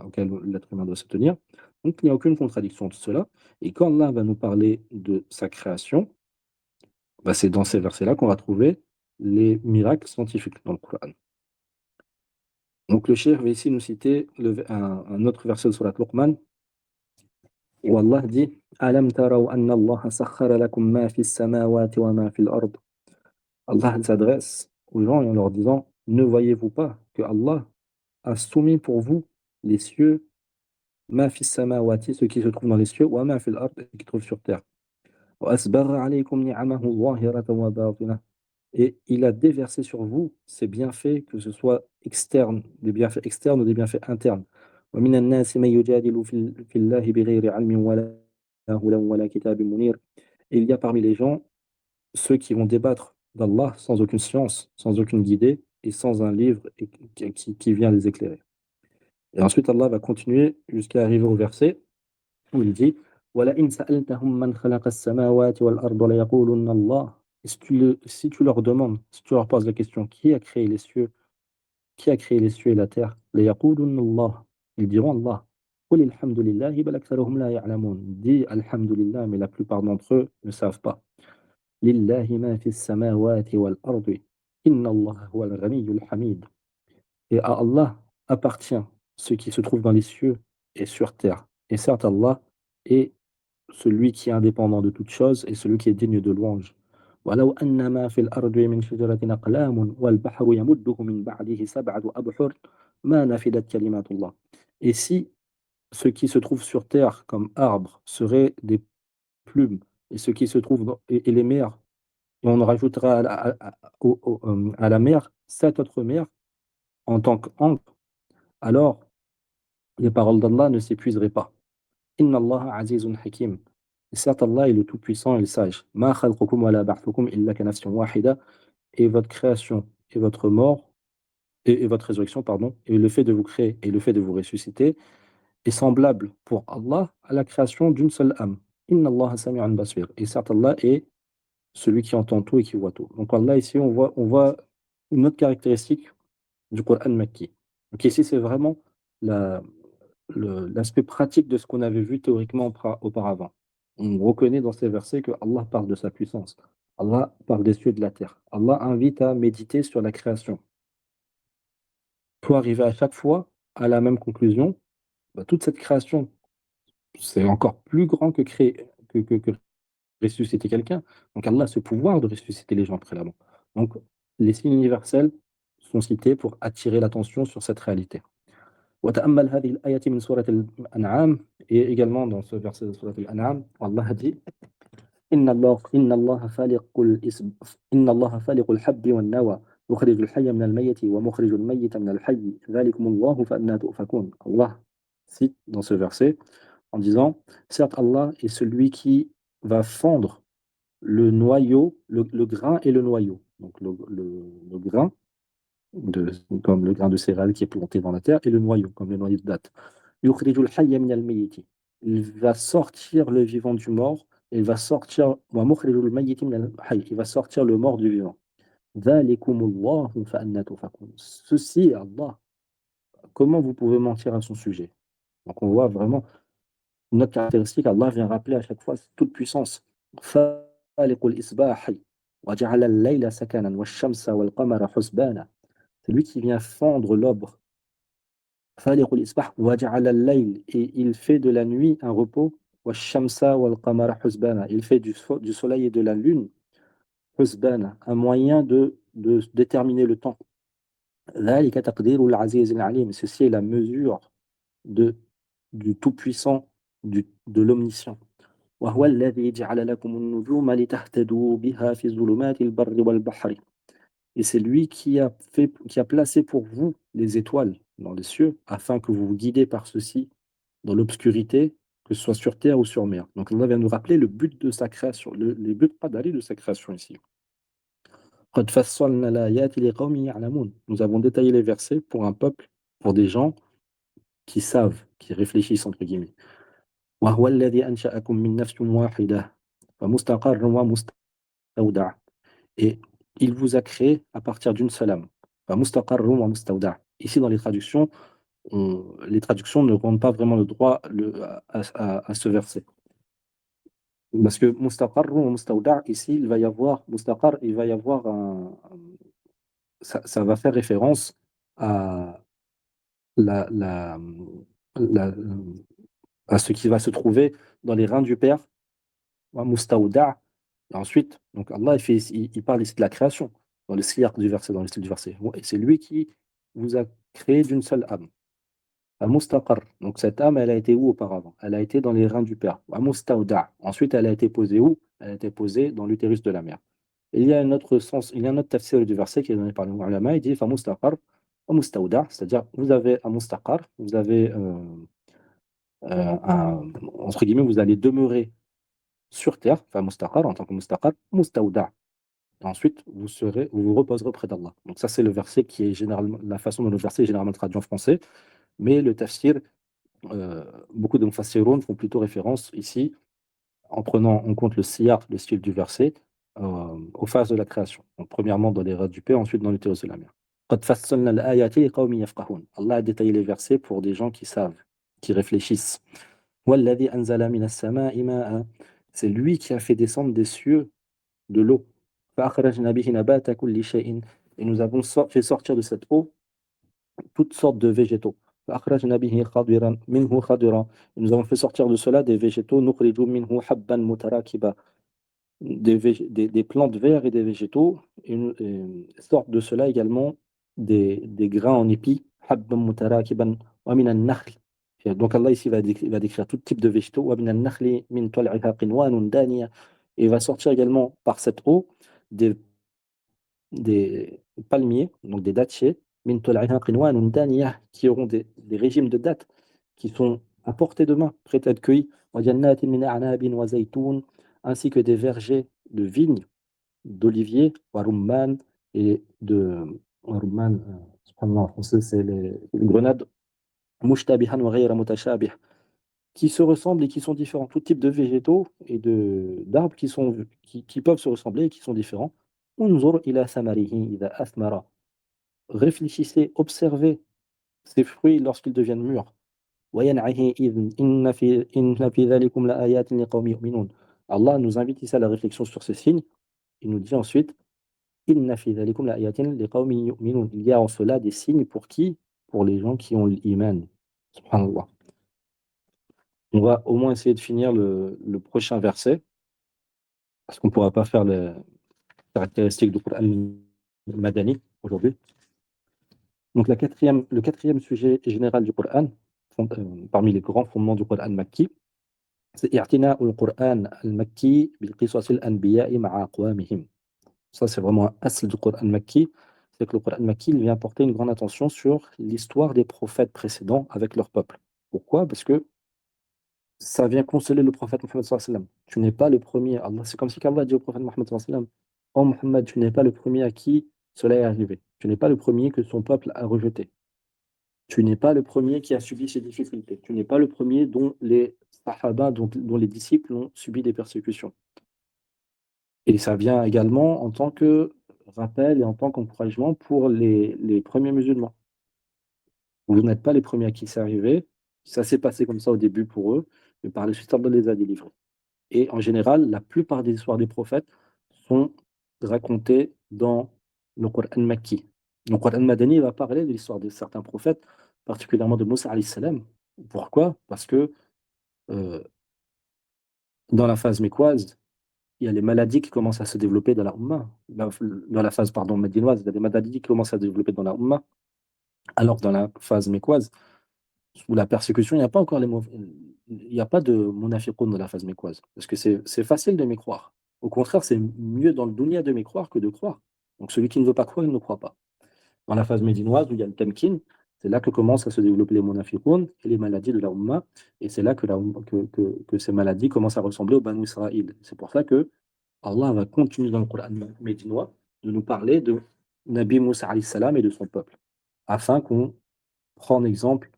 auxquelles l'être humain doit se tenir. Donc il n'y a aucune contradiction entre cela. Et quand Allah va nous parler de sa création, bah, c'est dans ces versets-là qu'on va trouver les miracles scientifiques dans le Coran. Donc le cheikh va ici nous citer un autre verset de Surat Luqman. والله dit ألم تروا أن الله سخر لكم ما في السماوات وما في الأرض. Allah s'adresse aux gens en leur disant ne voyez-vous pas que Allah a soumis pour vous les cieux, ma fi samawati, ce qui se trouve dans les cieux, wa ma fil ard, ce qui se trouve sur terre. Wa asbagha alaykum ni'amahu zahiratan wa batinah. Et il a déversé sur vous ses bienfaits, que ce soit externes, des bienfaits externes ou des bienfaits internes. ومن الناس من يجادل في الله بغير علم ولا هدى ولا كتاب منير. Et il y a parmi les gens ceux qui vont débattre d'Allah sans aucune science, sans aucune guidée et sans un livre qui vient les éclairer. Et ensuite Allah va continuer jusqu'à arriver au verset où il dit وَلَئِنْ سَأَلْتَهُمْ مَنْ خَلَقَ السَّمَاوَاتِ وَالْأَرْضَ لَيَقُولُنَّ اللَّهُ. Et si tu leur demandes, si tu leur poses la question, qui a créé les cieux, qui a créé les cieux et la terre? لَيَقُولُنَّ اللَّهُ. Ils diront Allah. قُلِ الْحَمْدُ لِلَّهِ بَلْ أَكْثَرُهُمْ لَا يَعْلَمُونَ. Dis Alhamdulillah, mais la plupart d'entre eux ne savent pas. لِلَّهِ مَا فِي السَّمَاوَاتِ وَالْأَرْضِ إِنَّ اللَّهَ هُوَ الْغَنِيُّ الْحَمِيدُ. Et à Allah appartient ce qui se trouve dans les cieux et sur terre. Et certes, Allah est celui qui est indépendant de toute chose et celui qui est digne de louange. ولو أن ما في الأرض من شجرة أقلام والبحر يمده من بعده سبعة أبحر ما نفدت كلمات الله. Et si ce qui se trouve sur terre comme arbre serait des plumes, et ce qui se trouve et les mers, et on rajoutera à la mer 7 autres mers en tant qu'encre, alors les paroles d'Allah ne s'épuiseraient pas. Inna Allah azizun hakim. Et certes, Allah est le Tout-Puissant et le Sage. Ma khalqukum wa la ba'thukum illa ka nafsin wahida. Et votre création et votre mort, et votre résurrection, pardon, et le fait de vous créer et le fait de vous ressusciter est semblable pour Allah à la création d'une seule âme. Inna Allah sami'un basir. Et certes, Allah est celui qui entend tout et qui voit tout. Donc Allah, ici, on voit une autre caractéristique du Coran Makki. Donc ici, c'est vraiment la- l'aspect pratique de ce qu'on avait vu théoriquement auparavant. On reconnaît dans ces versets que Allah parle de sa puissance. Allah parle des cieux et de la terre. Allah invite à méditer sur la création. Pour arriver à chaque fois à la même conclusion, bah, toute cette création, c'est encore plus grand que créer, que ressusciter quelqu'un. Donc Allah a ce pouvoir de ressusciter les gens après la mort. Donc les signes universels sont cités pour attirer l'attention sur cette réalité. وتأمل هذه الآية من سورة الأنعام. Et également dans ce verset de سورة الأنعام, Allah a dit إن الله فالق الحب والنوى يخرج الحي من الميت ومخرج الميت من الحي ذلكم الله فأنى تؤفكون. Allah cite dans ce verset en disant, certes Allah est celui qui va fendre le noyau, le grain et le noyau. Donc le grain, de, comme le grain de céréales qui est planté dans la terre, et le noyau, comme le noyau de date. Yukhrijul hayya minal mayyiti. Il va sortir le vivant du mort, et il va sortir, wa mukhrijul mayyiti minal hayy. Il va sortir le mort du vivant. Dhalikumullahu fa anna tufakun. Ceci est Allah. Comment vous pouvez mentir à son sujet? Donc on voit vraiment notre caractéristique, Allah vient rappeler à chaque fois toute puissance. Faliqul isbahi wa ja'ala al-layla sakanan wa shamsa wal qamara husbana. C'est lui qui vient fendre l'aube. Faliqul isbah wa ja'ala al-layl. Et il fait de la nuit un repos. Wa shamsa wal qamara husbana. Il fait du soleil et de la lune husbana, un moyen de déterminer le temps. Dhalika taqdirul aziz al-alim. Ceci est la mesure de, du tout-puissant, de l'omniscient. وهو الذي جعل لكم النجوم لتهتدوا بها في ظلمات البر والبحر. Et c'est lui qui a placé pour vous les étoiles dans les cieux, afin que vous vous guidez par ceci dans l'obscurité, que ce soit sur terre ou sur mer. Donc Allah vient nous rappeler le but de sa création, les buts qadari de sa création ici. قد فصلنا الآيات لقوم يعلمون. Nous avons détaillé les versets pour un peuple, pour des gens qui savent, qui réfléchissent entre guillemets. وهو الذي أنشأكم من نفس واحدة فمستقر ومستودع. Et il vous a créé à partir d'une seule âme. فمستقر ومستودع. Ici dans les traductions ne rendent pas vraiment le droit à ce verset. Parce que mustaqar ou mustawda', ici, il va y avoir ça va faire référence à la, la, la- à ce qui va se trouver dans les reins du Père, wa mustawda'. Et ensuite, donc Allah, il parle ici de la création, dans le siyaq du verset, dans le style du verset. Et c'est lui qui vous a créé d'une seule âme. À Mustaqar. Donc cette âme, elle a été où auparavant? Elle a été dans les reins du Père. À Mustawda'. Ensuite, elle a été posée où? Elle a été posée dans l'utérus de la mère. Il y a un autre sens, il y a un autre tafsir du verset qui est donné par les ulama. Il dit fa Mustaqar wa Mustawda'. C'est-à-dire, vous avez un Mustaqar, vous avez entre guillemets, vous allez demeurer sur terre, fa Mustaqar en tant que Mustaqar, Mustawda'. Et ensuite, vous vous reposerez auprès d'Allah. Donc ça, c'est le verset qui est généralement, la façon dont le verset est généralement traduit en français. Mais le tafsir, beaucoup de mufassiroun font plutôt référence ici, en prenant en compte le siyaq, le style du verset, aux phases de la création. Donc, premièrement dans les rats du Père, ensuite dans l'utérus de la mère. قد فصلنا الآيات لقوم يفقهون. Allah a détaillé les versets pour des gens qui savent, qui réfléchissent. والذي أنزل من السماء ماء. C'est lui qui a fait descendre des cieux de l'eau. فأخرجنا به نبات كل شيء. Et nous avons fait sortir de cette eau toutes sortes de végétaux. فأخرجنا به خضرا منه خضرا. Et nous avons fait sortir de cela des végétaux. نخرج منه حبا متراكبا. Des plantes verts et des végétaux. Et sortent de cela également des grains en épis. حبا متراكبا ومن النخل. Et donc Allah ici va décrire tout type de végétaux. ومن النخل من طلعها قنوان دانية. Et il va sortir également par cette eau des palmiers, donc des dattiers, min طلعها قنوان دانية, qui auront des régimes de dattes qui sont à portée de main, prêt à être cueilli. وَجَنَّاتٍ مِّنْ أَعْنَابٍ وَزَيْتُونٍ ainsi que des vergers de vignes, d'oliviers, وَرُمَّانٍ et de rumman, subhanallah, en français, c'est les grenades, مُشْتَبِهًا وَغَيْرَ مُتَشَابِهٍ, qui se ressemblent et qui sont différents. Tout type de végétaux et d'arbres qui peuvent se ressembler et qui sont différents. انظر إلى ثمره إذا أثمر. Réfléchissez, observez ces fruits lorsqu'ils deviennent mûrs. وينعه إذ إن في ذلكم لآيات لقوم يؤمنون. Allah nous invite ici à la réflexion sur ces signes. Il nous dit ensuite إن في ذلكم لآيات لقوم يؤمنون. Il y a en cela des signes pour qui? Pour les gens qui ont l'iman. Subhanallah. On va au moins essayer de finir le prochain verset, parce qu'on ne pourra pas faire les caractéristiques du Coran Madani aujourd'hui. Donc le quatrième sujet général du Coran, parmi les grands fondements du Coran Makki, c'est i'tina al-Qur'an al-Makki bil-qisas al-anbiya'i ma'a aqwamihim. Ça, c'est vraiment un asl du Coran Makki, c'est que le Coran Makki il vient porter une grande attention sur l'histoire des prophètes précédents avec leur peuple. Pourquoi? Parce que ça vient consoler le prophète Mohammed sallallahu alayhi wa sallam. Tu n'es pas le premier. Allah, c'est comme si Allah dit au prophète Mohammed sallallahu alayhi wa sallam, oh Mohammed, tu n'es pas le premier à qui cela est arrivé. Tu n'es pas le premier que son peuple a rejeté. Tu n'es pas le premier qui a subi ces difficultés. Tu n'es pas le premier dont les sahaba, dont les disciples ont subi des persécutions. Et ça vient également en tant que rappel et en tant qu'encouragement pour les premiers musulmans. Vous n'êtes pas les premiers à qui c'est arrivé. Ça s'est passé comme ça au début pour eux, mais par la suite, Allah les a délivrés. Et en général, la plupart des histoires des prophètes sont racontées dans le Coran Makki. Le Coran Madani va parler de l'histoire de certains prophètes, particulièrement de Moussa alayhi salam. Pourquoi? Parce que euh, dans la phase mécoise, il y a les maladies qui commencent à se développer dans la Ummah. Dans la phase pardon, médinoise, il y a des maladies qui commencent à se développer dans la Ummah. Alors que dans la phase mécoise, sous la persécution, il n'y a pas encore il n'y a pas de munafiqun dans la phase mécoise. Parce que c'est facile de mécroire. Au contraire, c'est mieux dans le dunya de mécroire que de croire. Donc celui qui ne veut pas croire, il ne croit pas. Dans la phase médinoise, où il y a le tamkin, c'est là que commencent à se développer les munafiqun et les maladies de la Ummah. Et c'est là que ces maladies commencent à ressembler au Banu Israël. C'est pour ça que Allah va continuer dans le Coran médinois de nous parler de Nabi Moussa alayhi salam et de son peuple, afin qu'on prenne exemple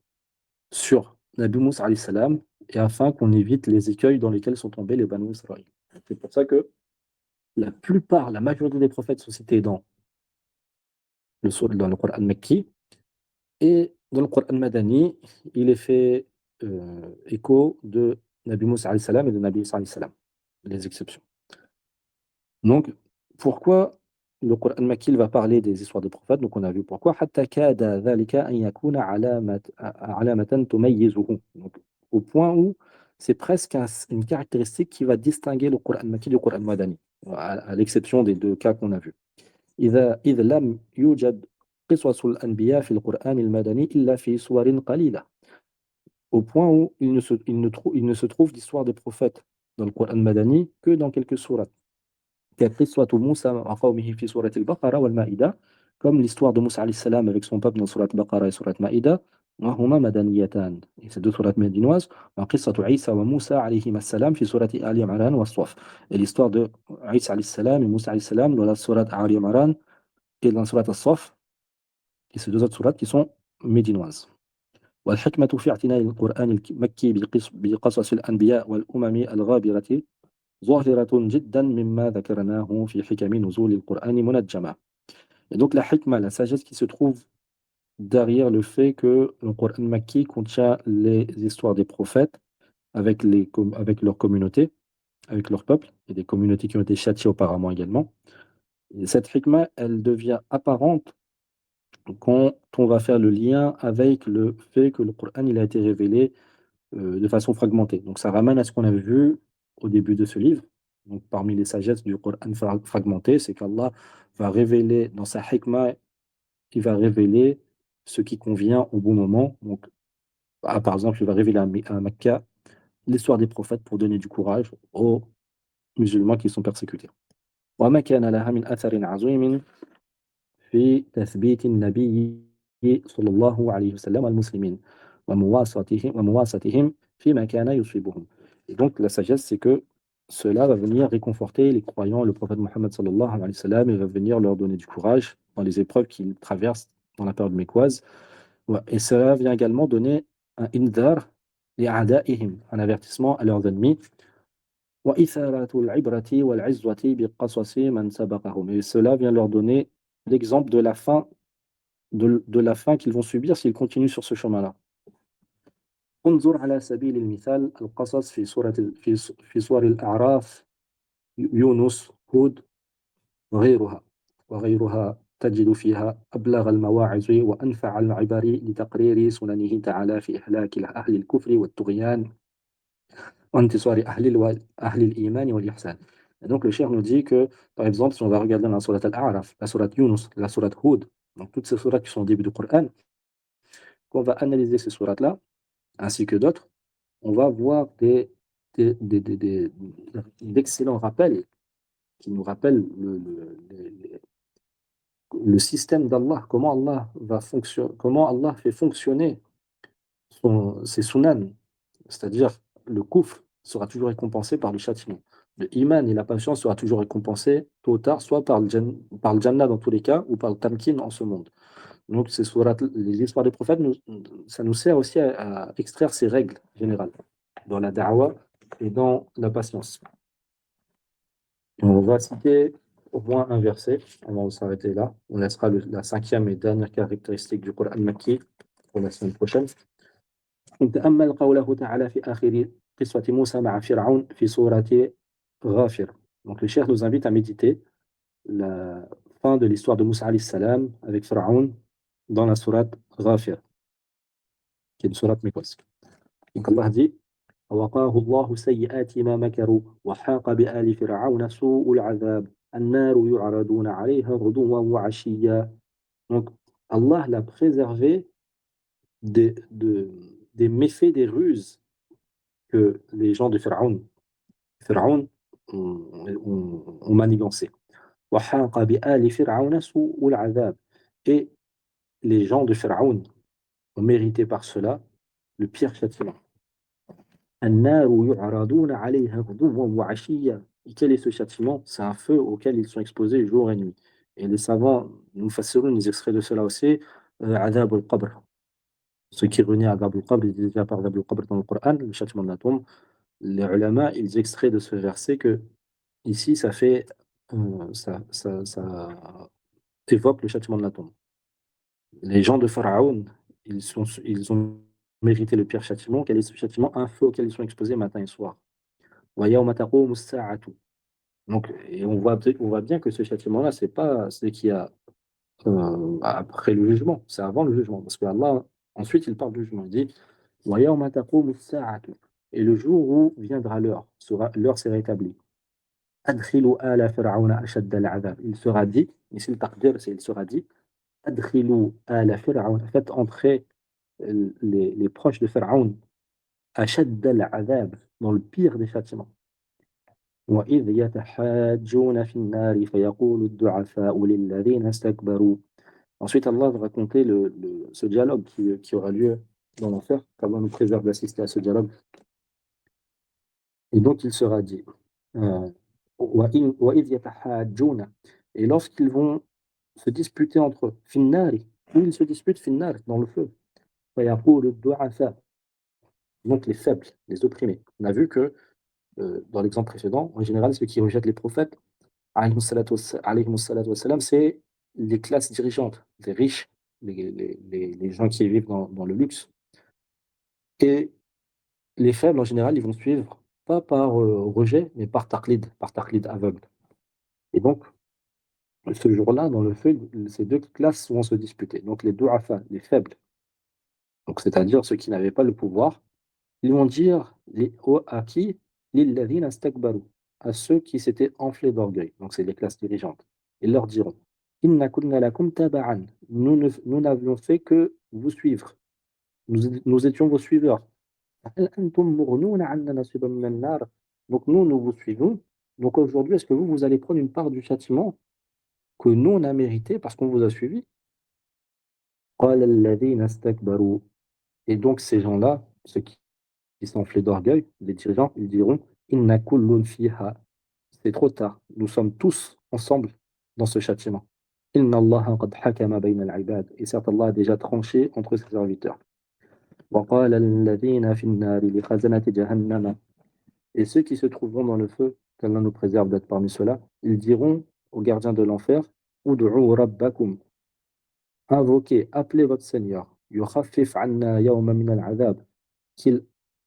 sur Nabi Moussa alayhi salam et afin qu'on évite les écueils dans lesquels sont tombés les Banu Israël. C'est pour ça que la majorité des prophètes sont cités dans le Coran Makki, et dans le Coran Madani, il est fait écho de Nabi Moussa alayhi salam et de Nabi Isa alayhi salam, les exceptions. Donc, pourquoi le Coran Makki va parler des histoires des prophètes? Donc, on a vu pourquoi. حتى كاد ذلك أن يكون علامة تميزه. Donc, au point où c'est presque une caractéristique qui va distinguer le Coran Makki du Coran Madani, à l'exception des deux cas qu'on a vus. إذ لم يوجد قصص الأنبياء في القرآن المدني إلا في سور قليلة. Au point où il ne se trouve d'histoire des prophètes dans le Coran Madani que dans quelques sourates. كقصة موسى وقومه في سورة البقرة والمائدة, comme l'histoire de Moussa alayhi salam avec son peuple dans surat Baqara et surat Maïda, وهما مدنيتان, et ces deux sourates médinoises, وقصة عيسى وموسى عليهما السلام في سورة آل عمران والصف, et l'histoire de Isa alayhi salam et Moussa alayhi salam dans la surat Ali Imran et dans la surat As-Saf, et ces deux autres sourates qui sont médinoises. والحكمة في اعتناء القرآن المكي بقصص الأنبياء والأمم الغابرة ظاهرة جدا مما ذكرناه في حكم نزول القرآن منجمة. Et donc la hikmah, la sagesse qui se trouve derrière le fait que le Coran Makki contient les histoires des prophètes avec leur communauté, avec leur peuple, et des communautés qui ont été châtiées auparavant également. Et cette hikmah, elle devient apparente quand on va faire le lien avec le fait que le Coran il a été révélé de façon fragmentée. Donc ça ramène à ce qu'on avait vu au début de ce livre. Donc parmi les sagesses du Coran fragmenté, c'est qu'Allah va révéler dans sa hikmah, il va révéler ce qui convient au bon moment. Donc, par exemple, il va révéler à Mecca l'histoire des prophètes pour donner du courage aux musulmans qui sont persécutés. وما كان لها من أثر عظيم في تثبيت النبي صلى الله عليه وسلم والمسلمين. ومواساتهم فيما كان يصيبهم. Et donc la sagesse, c'est que cela va venir réconforter les croyants, le prophète Mohammed sallallahu alayhi wa sallam, et va venir leur donner du courage dans les épreuves qu'ils traversent dans la période mécoise. Ouais. Et cela vient également donner un indar li'a'da'ihim, un avertissement à leurs ennemis. وَإِثَارَةُ الْعِبْرَةِ وَالْعِزْوَةِ بِقَصَصِ مَنْ سَبَقَهُم. Et cela vient leur donner l'exemple de la fin qu'ils vont subir s'ils continuent sur ce chemin-là. انظر على سبيل المثال القصص في سور الأعراف يونس هود وغيرها تجد فيها أبلغ المواعظ وأنفع العبر لتقرير سننه تعالى في إهلاك أهل الكفر والطغيان وانتصار أهل الإيمان والإحسان. Et donc le cheikh nous dit que, par exemple, si on va regarder dans la sourate Al-A'raf, la sourate Yunus, la sourate Hud, donc toutes ces sourates qui sont au début du Coran, quand on va analyser ces sourates-là, ainsi que d'autres, on va voir d'excellents rappels qui nous rappellent le système d'Allah, comment Allah fait fonctionner ses sunan, c'est-à-dire le kufr sera toujours récompensé par le châtiment. Le iman et la patience sera toujours récompensé tôt ou tard, soit par le Jannah dans tous les cas, ou par le tamkin en ce monde. Donc les histoires des prophètes, ça nous sert aussi à extraire ces règles générales dans la da'wa et dans la patience. On va citer au moins un verset, on va s'arrêter là. On laissera la cinquième et dernière caractéristique du Coran Makki pour la semaine prochaine. نتأمل قوله تعالى في آخر قصة موسى مع فرعون في سورة غافر. Donc le cheikh nous invite à méditer la fin de l'histoire de Moussa alayhi salam avec Pharaon dans la sourate Ghafir, qui est une sourate mécoise. Donc Allah dit ووقاه الله سيئات ما مكروا وحاق بآل فرعون سوء العذاب النار يعرضون عليها غدوا وعشيا. Donc Allah l'a préservé des méfaits, des ruses que les gens de Pharaon ont manigancé. وحاق بآل فرعون سوء العذاب. Et les gens de Pharaon ont mérité par cela le pire châtiment. النار يعرضون عليها غدوا وعشيا. Et quel est ce châtiment? C'est un feu auquel ils sont exposés jour et nuit. Et les savants nous fasseront les extraits de cela aussi. عذاب القبر. Ce qui revenait à Adab al-Qabr, il est déjà par Adab al-Qabr dans le Coran, le châtiment de la tombe. Les ulama, ils extraient de ce verset que ici, ça fait, ça évoque le châtiment de la tombe. Les gens de Pharaon, ils ont mérité le pire châtiment. Quel est ce châtiment? Un feu auquel ils sont exposés matin et soir. وَيَوْمَ تَقُومُ السَّاعَةُ. Donc, et on voit bien que ce châtiment-là, c'est pas ce qu'il y a après le jugement, c'est avant le jugement. Parce que Allah, ensuite, il parle du jugement. Il dit وَيَوْمَ تَقُومُ السَّاعَةُ. Et le jour où viendra l'heure sera établie. أَدْخِلُوا آلَ فِرْعَوْنَ أَشَدَّ الْعَذَابِ. Il sera dit, ici le taqdir, c'est il sera dit أَدْخِلُوا آلَ فِرْعَوْنَ. Faites entrer les proches de Pharaon أَشَدَّ الْعَذَابِ, dans le pire des châtiments. وَإِذْ يَتَحَاجُّونَ فِي النَّارِ فَيَقُولُ الضُّعَفَاءُ لِلَّذِينَ اسْتَكْبَرُوا. Ensuite, Allah va raconter ce dialogue qui aura lieu dans l'enfer, qu'Allah nous préserve d'assister à ce dialogue. Et donc, il sera dit وَإِذْ يَتَحَاجُّونَ. Et lorsqu'ils vont se disputer entre eux, فِي النَّارِ, où ils se disputent, فِي النَّارِ, dans le feu. فَيَقُولُ الضُّعَفَاءُ. Donc les faibles, les opprimés. On a vu que, dans l'exemple précédent, en général, ceux qui rejettent les prophètes, alayhimus salatu wassalam, c'est les classes dirigeantes, les riches, les gens qui vivent dans le luxe. Et les faibles, en général, ils vont suivre, pas par rejet, mais par taqlid aveugle. Et donc, ce jour-là, dans le feu, ces deux classes vont se disputer. Donc les du'afa, les faibles, donc c'est-à-dire ceux qui n'avaient pas le pouvoir, ils vont dire à qui? Lilladhina istakbaru, à ceux qui s'étaient enflés d'orgueil. Donc c'est les classes dirigeantes. Ils leur diront Inna kunna lakum taba'an. Nous n'avions fait que vous suivre. Nous étions vos suiveurs. Hal antum mughnuna 'anna nasiban min an-nar. Donc nous vous suivons. Donc aujourd'hui, est-ce que vous allez prendre une part du châtiment que nous on a mérité parce qu'on vous a suivi? Qala alladhina istakbaru. Et donc, ces gens-là, ceux qui sont enflés d'orgueil, les dirigeants, ils diront Inna kullun fiha. C'est trop tard. Nous sommes tous ensemble dans ce châtiment. Inna Allah qad hakama bayna al-ibad. Et certes, Allah a déjà tranché entre ses serviteurs. وقال الذين في النار لخزنة جهنم. Et ceux qui se trouveront dans le feu, qu'Allah nous préserve d'être parmi ceux-là, ils diront aux gardiens de l'enfer Ud'u rabbakum. Invoquez, appelez votre Seigneur. Yukhaffif anna yawma min al-'adhab. Qu'il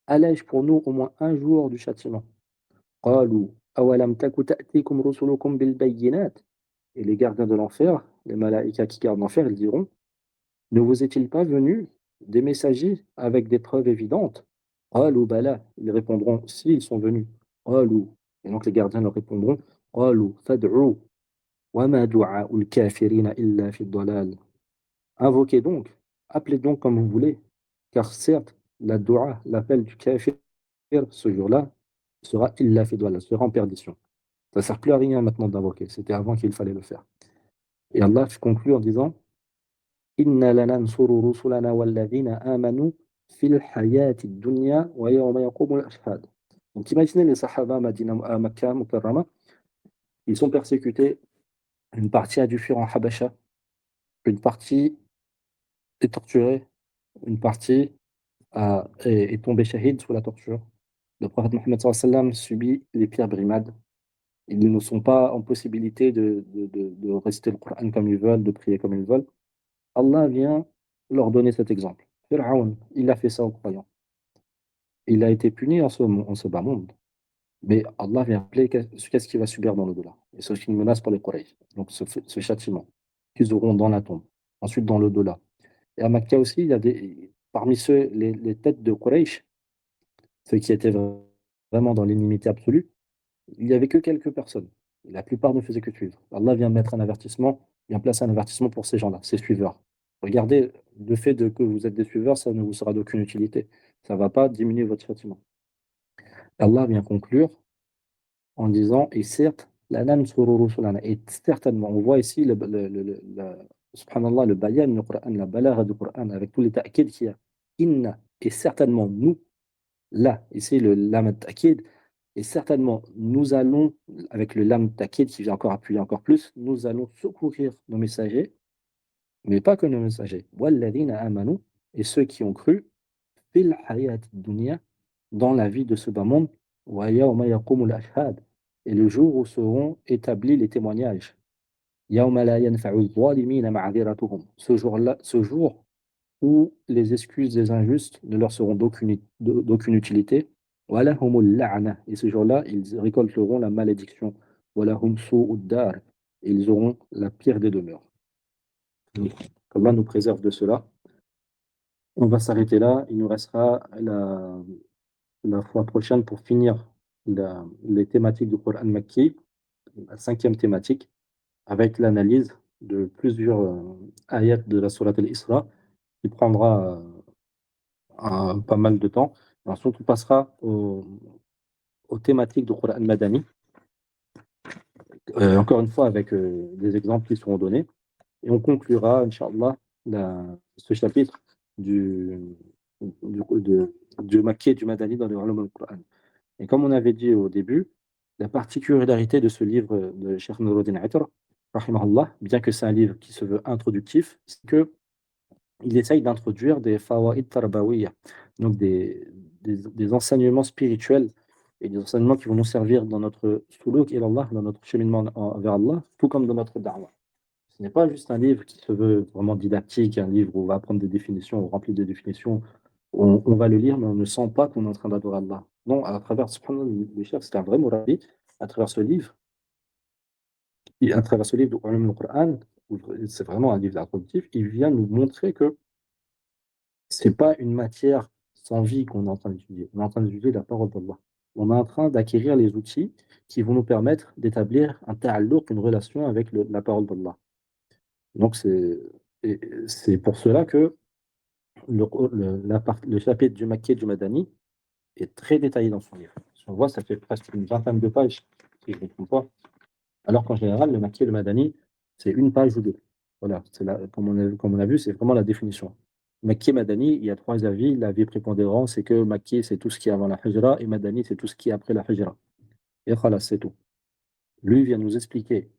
allège pour nous au moins un jour du châtiment. قالوا أولم تك تأتيكم رسلكم بالبينات. Et les gardiens de l'enfer, les malaïkas qui gardent l'enfer, ils diront ne vous est-il pas venu des messagers avec des preuves évidentes? قالوا بلى. Ils répondront si, ils sont venus. قالوا. Et donc les gardiens leur répondront قالوا فادعوا وما دعاء الكافرين إلا في الضلال. Invoquez donc, appelez donc comme vous voulez, car certes, la dua, l'appel du kafir, ce jour-là, sera illa fi dalal, sera en perdition. Ça ne sert plus à rien maintenant d'invoquer, c'était avant qu'il fallait le faire. Et Allah conclut en disant Inna lanansuru rusulana walladhina amanu fil hayati dunya wa yawma yaqumul ashhad. Donc imaginez les Sahaba à Makkah, Mukarrama, ils sont persécutés, une partie a dû fuir en Habasha, une partie est torturée, une partie est tombée shahid sous la torture. Le prophète Mohammed sallallahu alayhi wa sallam subit les pires brimades. Ils ne sont pas en possibilité de réciter le Coran comme ils veulent, de prier comme ils veulent. Allah vient leur donner cet exemple. Pharaon, il a fait ça aux croyants. Il a été puni en ce bas monde. Mais Allah vient rappeler qu'est-ce qu'il va subir dans l'au-delà. Et c'est une menace pour les Quraysh. Donc ce châtiment qu'ils auront dans la tombe, ensuite dans l'au-delà. Et à Makkah aussi, il y a parmi ceux, les têtes de Quraysh, ceux qui étaient vraiment dans l'inimité absolue, il n'y avait que quelques personnes. La plupart ne faisaient que suivre. Allah vient mettre un avertissement, vient placer un avertissement pour ces gens-là, ces suiveurs. Regardez, le fait que vous êtes des suiveurs, ça ne vous sera d'aucune utilité. Ça ne va pas diminuer votre châtiment. Allah vient conclure en disant, et certes, la nam sururu sulana, et certainement, on voit ici subhanallah, le bayan du Coran, la balagha du Coran, avec tous les ta'kid qu'il y a. Inna, et certainement nous, là, ici le lam ta'kid, et certainement nous allons, avec le lam ta'kid qui vient encore appuyer encore plus, nous allons secourir nos messagers, mais pas que nos messagers. Walladhina amanu, et ceux qui ont cru, fil hayat dunya, dans la vie de ce bas monde, wa yawma yaqumul ashhad, et le jour où seront établis les témoignages. Yawma la yanfa'u adh-dhalimina ma'dhiratuhum. Ce jour-là, ce jour où les excuses des injustes ne leur seront d'aucune utilité. Wa lahumul la'na. Et ce jour-là, ils récolteront la malédiction. Wa lahum su'ud dar. Et ils auront la pire des demeures. Donc, qu'Allah nous préserve de cela. On va s'arrêter là. Il nous restera la fois prochaine pour finir les thématiques du Coran Makki, la cinquième thématique, avec l'analyse de plusieurs ayats de la Sourate al-Isra, qui prendra pas mal de temps. Et ensuite, on passera aux thématiques du Coran Madani, encore une fois avec des exemples qui seront donnés. Et on conclura, Inch'Allah, ce chapitre du Makki et du Madani dans le Ulum al-Qur'an. Et comme on avait dit au début, la particularité de ce livre de Cheikh Nuruddin Attar, rahimahullah, bien que c'est un livre qui se veut introductif, c'est qu'il essaye d'introduire des fawaid tarbawiyya, donc des enseignements spirituels et des enseignements qui vont nous servir dans notre suluk ila Allah, dans notre cheminement vers Allah, tout comme dans notre da'wah. Ce n'est pas juste un livre qui se veut vraiment didactique, un livre où on va apprendre des définitions, on remplit des définitions, on va le lire, mais on ne sent pas qu'on est en train d'adorer Allah. Non, à travers, subhanallah, le chef, c'est un vrai morabi, à travers ce livre, et à travers ce livre de Ulum al-Qur'an, c'est vraiment un livre introductif, il vient nous montrer que c'est pas une matière sans vie qu'on est en train d'étudier, on est en train d'étudier la parole d'Allah. On est en train d'acquérir les outils qui vont nous permettre d'établir un ta'alluq, une relation avec la parole d'Allah. Donc c'est pour cela que le chapitre du Makki et du Madani est très détaillé dans son livre. Si on voit, ça fait presque une vingtaine de pages, si je ne me trompe pas. Alors qu'en général, le Makki et le Madani, c'est une page ou deux. Voilà, comme on a vu, c'est vraiment la définition. Makki, Madani, il y a trois avis. L'avis prépondérant, c'est que Makki, c'est tout ce qui est avant la Hijra, et Madani, c'est tout ce qui est après la Hijra. Et khalas, c'est tout. Lui vient nous expliquer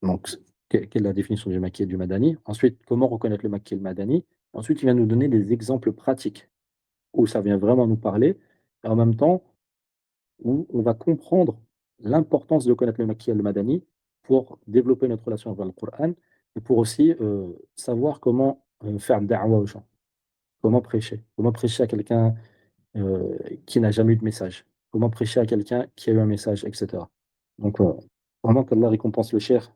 donc, quelle est la définition du Makki et du Madani. Ensuite, comment reconnaître le Makki et le Madani. Ensuite, il vient nous donner des exemples pratiques où ça vient vraiment nous parler, et en même temps, où on va comprendre l'importance de connaître le Makki et le Madani pour développer notre relation avec le Coran et pour aussi savoir comment faire da'wa aux gens, comment prêcher à quelqu'un qui n'a jamais eu de message, comment prêcher à quelqu'un qui a eu un message, etc. Donc, vraiment qu'Allah récompense le cher.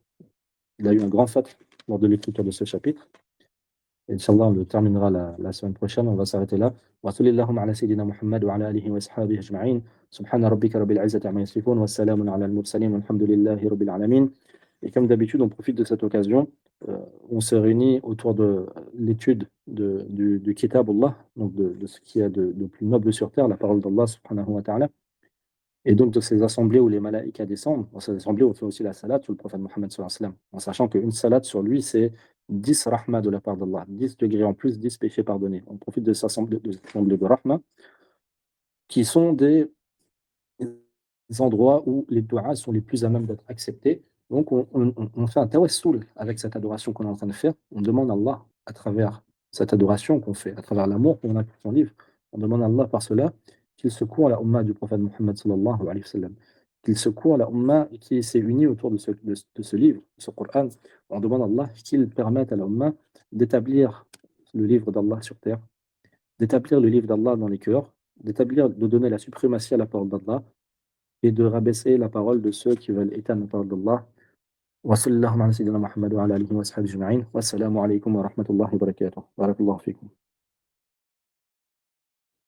Il a eu un grand fait lors de l'écriture de ce chapitre. Inch'Allah, on le terminera la semaine prochaine. On va s'arrêter là. Wa sallallahu ala sayyidina Muhammad wa ala alihi wa sahbihi ajma'in. Subhana rabbika rabbil izzati amma yasifun wa salamun ala al-mursalin walhamdulillahi rabbil alamin. Et comme d'habitude, on profite de cette occasion. On se réunit autour de l'étude du Kitab Allah, donc de ce qu'il y a de plus noble sur terre, la parole d'Allah subhanahu wa ta'ala. Et donc de ces assemblées où les malaïkas descendent, dans ces assemblées, on fait aussi la salade sur le prophète Mohammed sallallahu alayhi wa sallam, en sachant qu'une salade sur lui, c'est 10 rahmas de la part d'Allah, 10 degrés en plus, 10 péchés pardonnés. On profite de cette assemblée de rahma, qui sont des endroits où les du'as sont les plus à même d'être acceptés. Donc on fait un tawassul avec cette adoration qu'on est en train de faire. On demande à Allah, à travers cette adoration qu'on fait, à travers l'amour qu'on a pour son livre, on demande à Allah par cela qu'il secoue la Ummah du prophète Mohammed sallallahu alayhi wa sallam, qu'il secoue la Ummah qui s'est unie autour de ce livre, de ce Coran. On demande à Allah qu'il permette à la Ummah d'établir le livre d'Allah sur terre, d'établir le livre d'Allah dans les cœurs, de donner la suprématie à la parole d'Allah et de rabaisser la parole de ceux qui veulent éteindre la parole d'Allah. Wa sallallahu ala sayyidina Muhammad wa ala alihi wa sahbihi ajma'in. Wassalamu alaykum wa rahmatullahi wa barakatuh. Barakallahu fikum.